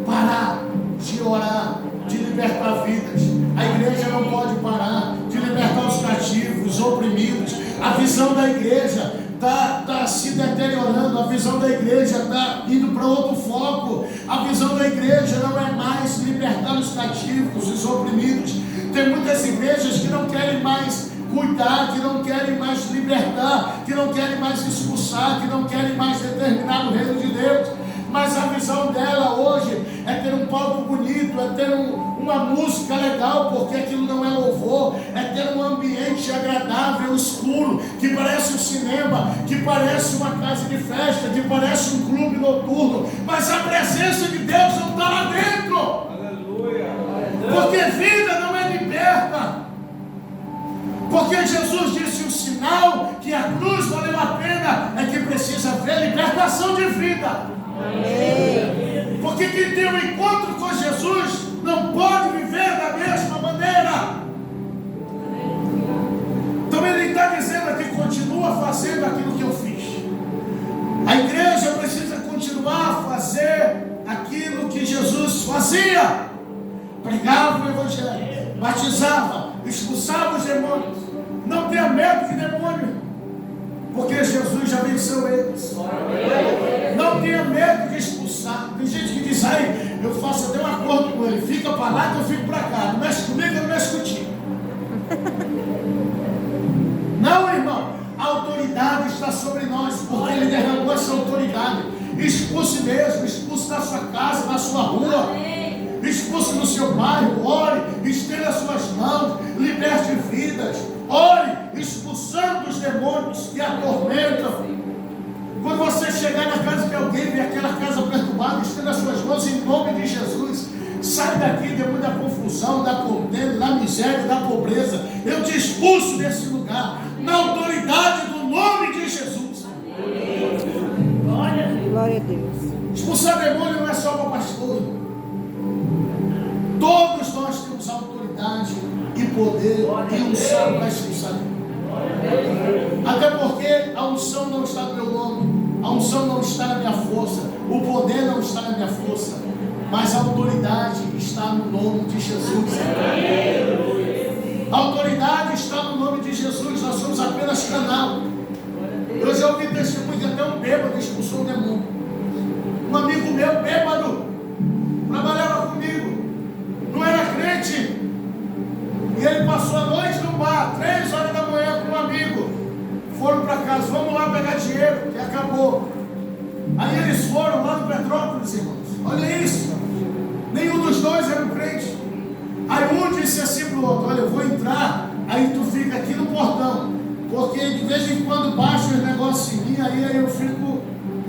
Speaker 1: parar de orar, de libertar vidas. A igreja não pode parar de libertar os cativos, os oprimidos. A visão da igreja está se deteriorando. A visão da igreja está indo para outro foco. A visão da igreja não é mais libertar os cativos, os oprimidos. Tem muitas igrejas que não querem mais cuidar, que não querem mais libertar, que não querem mais expulsar, que não querem mais determinar o reino de Deus. Mas a visão dela hoje é ter um palco bonito, é ter uma música legal, porque aquilo não é louvor, é ter um ambiente agradável, escuro, que parece um cinema, que parece uma casa de festa, que parece um clube noturno, mas a presença de Deus não está lá dentro. Aleluia. Porque vida não é liberta. Porque Jesus disse: o sinal que a cruz valeu a pena é que precisa haver libertação de vida. Amém. Porque quem tem um encontro com Jesus não pode viver da mesma maneira. Então ele está dizendo aqui: continua fazendo aquilo que eu fiz. A igreja precisa continuar a fazer aquilo que Jesus fazia. Pregava o evangelho, batizava, expulsava os demônios. Não tenha medo de demônio, porque Jesus já venceu eles. Não tenha medo de expulsar. Tem gente que diz: aí, eu faço até um acordo com ele, fica para lá que eu fico para cá, não mexe comigo, eu não mexo contigo. Não, irmão, a autoridade está sobre nós, porque ele derramou essa autoridade. Expulse mesmo, expulse na sua casa, na sua rua, expulse no seu bairro. Ore, estenda as suas mãos, liberte vidas. Ore, expulsando os demônios que atormentam. Quando você chegar na casa de alguém, ver aquela casa perturbada, estenda as suas mãos em nome de Jesus. Sai daqui depois da confusão, da contenda, da miséria, da pobreza. Eu te expulso desse lugar, na autoridade do nome de Jesus.
Speaker 2: Glória a Deus.
Speaker 1: Expulsar demônio não é só para pastor. Todos nós temos autoridade e poder e unção para expulsar demônio. Até porque a unção não está no meu nome, a unção não está na minha força, o poder não está na minha força, mas a autoridade está no nome de Jesus. A autoridade está no nome de Jesus. Nós somos apenas canal. Eu já ouvi testemunho que até um bêbado expulsou o demônio. Um amigo meu, bêbado, trabalhava comigo, não era crente, e ele passou a noite no bar, 3 horas da manhã, com um amigo. Foram para casa: vamos lá pegar dinheiro, que acabou. Aí eles foram lá no Petrópolis, irmãos. Olha isso, nenhum dos dois era um crente. Aí um disse assim para o outro: olha, eu vou entrar, aí tu fica aqui no portão, porque de vez em quando baixa os negócios em mim, aí eu fico,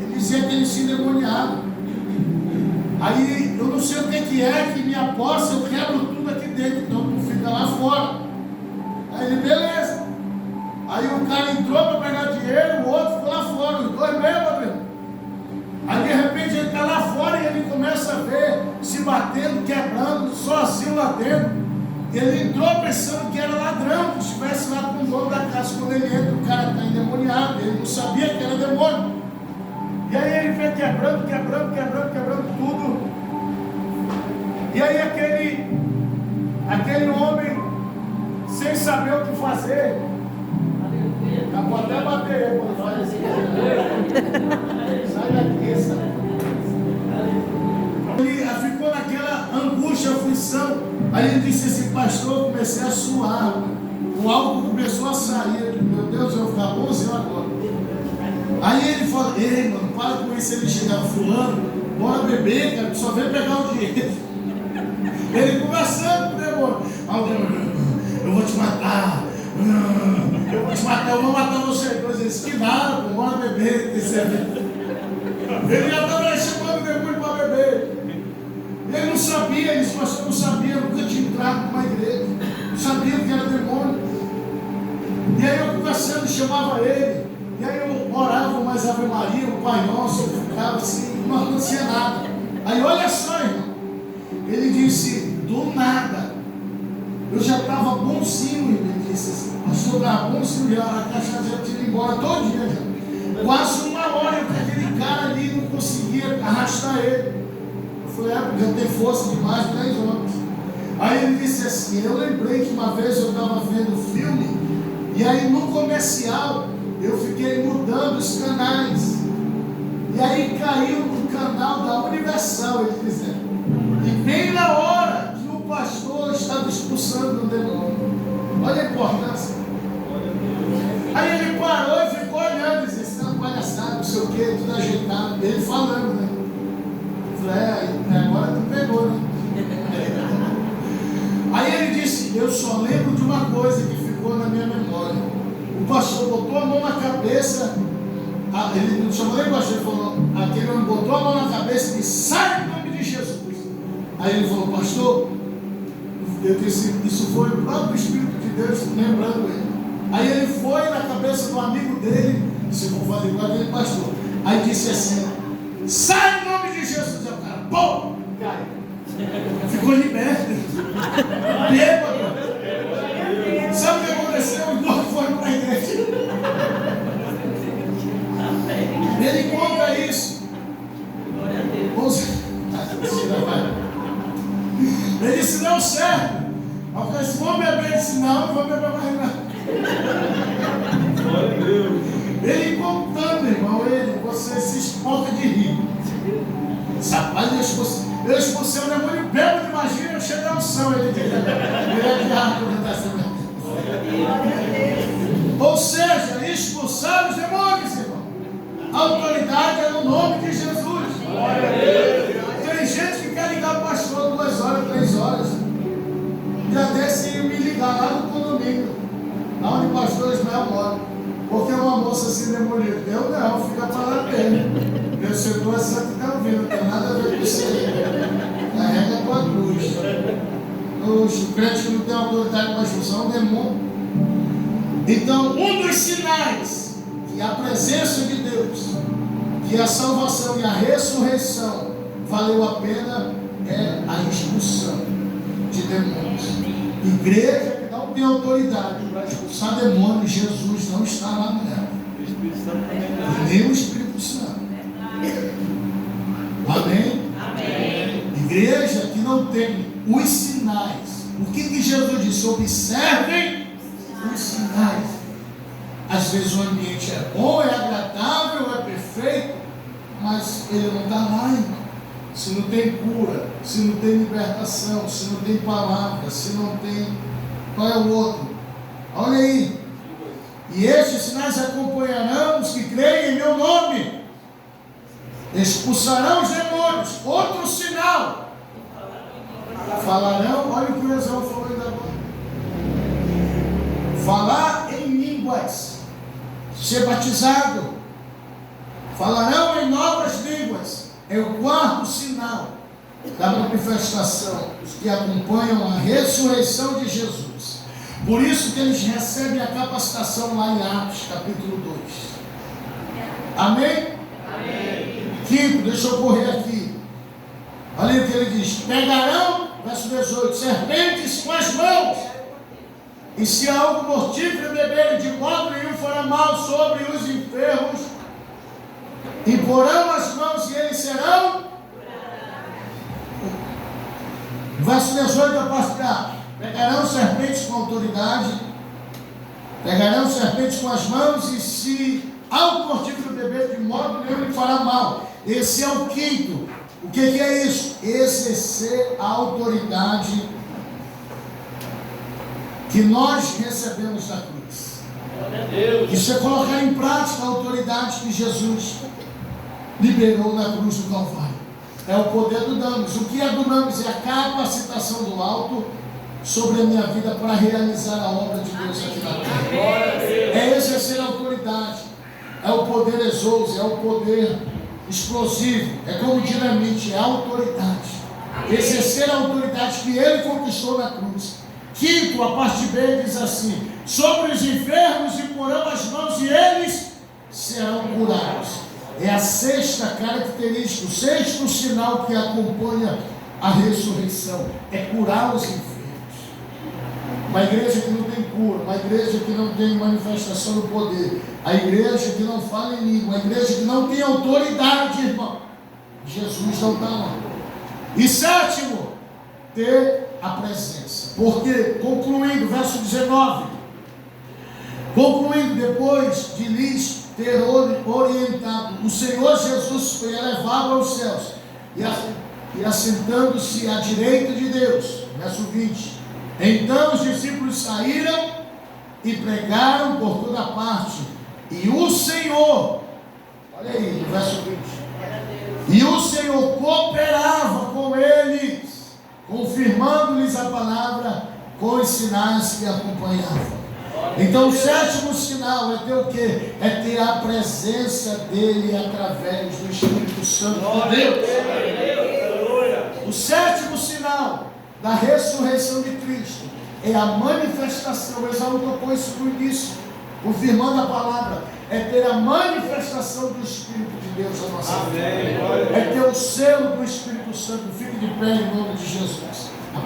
Speaker 1: ele dizia que ele se endemoniava. Aí eu não sei o que é que me aposta, eu quebro tudo aqui dentro, então tu fica lá fora. Aí ele: beleza. Aí o cara entrou para pegar dinheiro, o outro ficou lá fora, os dois bêbados. Aí de repente ele está lá fora e ele começa a ver se batendo, quebrando, sozinho lá dentro. Ele entrou pensando que era ladrão, que estivesse lá com o dono da casa. Quando ele entra, o cara está endemoniado, ele não sabia que era demônio. E aí ele vem quebrando tudo. E aí aquele homem, sem saber o que fazer, acabou até bater quando faz assim. Sai daqui, sai. Ele ficou naquela angústia, aflição. Aí ele disse assim: pastor, eu comecei a suar, o álcool começou a sair. Eu disse: meu Deus, eu vou ficar bonzinho agora. Aí ele falou: ei, mano, para com isso. Ele chegava: fulano, bora beber, cara, só vem pegar o dinheiro. Ele conversando com o demônio: eu vou te matar, eu vou te matar, eu vou matar você. Depois ele disse: que nada, bora beber. Ele já estava chamando o demônio para beber. Ele não sabia, ele disse: pastor, não sabia, eu nunca tinha entrado numa igreja, não sabia que era demônio. E aí eu conversando, chamava ele, e aí eu orava mais Ave Maria, o Pai Nosso, eu ficava assim, não acontecia nada. Aí olha só, irmão, ele disse: do nada, eu já estava bonzinho, ele disse assim, pastor, eu estava bonzinho, já a caixa já tinha ido embora todo dia, já. Quase uma hora que aquele cara ali não conseguia arrastar ele. Eu falei: porque eu tenho força demais, 10 homens. Aí ele disse assim: eu lembrei que uma vez eu estava vendo filme, e aí no comercial eu fiquei mudando os canais, e aí caiu no canal da Universal, ele dizendo, e bem na hora que o pastor estava expulsando o demônio. Olha a importância. Aí ele parou e ficou olhando, e disse: não, palhaçada, não sei o que, tudo ajeitado. Ele falando, né? Eu falei: agora tu pegou, né? Aí ele disse: eu só lembro de uma coisa que ficou na minha memória. O pastor botou a mão na cabeça, ele não chamou nem pastor, ele falou, aquele homem botou a mão na cabeça e disse: sai em nome de Jesus. Aí ele falou: pastor, eu disse: isso foi o próprio Espírito de Deus lembrando ele. Aí ele foi na cabeça do amigo dele, se eu vou fazer igual aquele pastor. Aí disse assim: sai em nome de Jesus. Aí o cara, pô, cai. Ficou liberto. Bêbado. Sabe o que aconteceu? O dono foi para a igreja. Ele conta isso. Ele disse: não, certo. Eu disse: vamos beber. Ele disse: não vou beber mais nada. Ele contando, irmão, você se esponta de rir. Rapaz, eu expulsei o demônio bêbado, imagina eu chegar ao céu. Ele é diabo. Ou seja, expulsar os demônios, irmão. A autoridade é no nome de Jesus. Tem gente que quer ligar o pastor 2 horas, 3 horas. Já desse me ligar lá no condomínio, lá onde o pastor Ismael mora, porque uma moça se demoliu. Eu não, fica para lá dele. Meu setor é santo que está ouvindo, não tem nada a ver com isso aí. Carrega a tua cruz. Os crentes que não têm autoridade para expulsão, o demônio. Então, um dos sinais que a presença de Deus, que a salvação e a ressurreição valeu a pena é a expulsão de demônios. Igreja que não tem autoridade para expulsar demônios, Jesus não está lá nela. Nem o Espírito Santo. Amém? Amém. Igreja que não tem os sinais. O que Jesus disse? Observem os sinais. Às vezes o ambiente é bom, é agradável, é perfeito, mas ele não está lá, irmão. Se não tem cura, se não tem libertação, se não tem palavra, se não tem... Qual é o outro? Olha aí. E estes sinais acompanharão os que creem em meu nome. Expulsarão os demônios. Outro sinal. Falarão, olha o que o Esaú falou ainda agora. Falar em línguas. Ser batizado. Falarão em novas línguas. É o 4º sinal da manifestação, os que acompanham a ressurreição de Jesus. Por isso que eles recebem a capacitação lá em Atos, capítulo 2. Amém? Amém. 5, deixa eu correr aqui. Olha o que ele diz: pegarão verso 18, serpentes com as mãos, e se algo mortífero beberem, de modo nenhum fará mal sobre os enfermos, imporão as mãos e eles serão. Verso 18, a parte da pegarão serpentes com autoridade, pegarão serpentes com as mãos, e se algo mortífero beber, de modo nenhum lhe fará mal. Esse é o quinto. O que é isso? Exercer a autoridade que nós recebemos da cruz. Isso é colocar em prática a autoridade que Jesus liberou na cruz do Calvário. É o poder do Dunamis. O que é Dunamis? É a capacitação do alto sobre a minha vida para realizar a obra de Deus aqui na terra. É exercer a autoridade. É o poder exouso, é o poder explosivo, é como dinamite, é a autoridade. Exercer a autoridade que ele conquistou na cruz. Quinto, a parte B diz assim: sobre os enfermos imporão as mãos e eles serão curados. É a sexta característica, o sexto sinal que acompanha a ressurreição, é curar os enfermos. Uma igreja que não tem cura, uma igreja que não tem manifestação do poder, a igreja que não fala em língua, a igreja que não tem autoridade, irmão, Jesus não está lá. E sétimo, ter a presença. Porque, concluindo, verso 19, concluindo, depois de lhes ter orientado, o Senhor Jesus foi elevado aos céus e assentando-se à direita de Deus. Verso 20. Então os discípulos saíram e pregaram por toda parte. E o Senhor, olha aí, no verso 20. E o Senhor cooperava com eles, confirmando-lhes a palavra com os sinais que acompanhavam. Então o sétimo sinal é ter o quê? É ter a presença dele através do Espírito Santo de Deus. O sétimo sinal da ressurreição de Cristo é a manifestação. O Esaú tocou isso no início, confirmando a palavra. É ter a manifestação do Espírito de Deus na nossa vida. É ter o selo do Espírito Santo. Fique de pé em nome de Jesus. A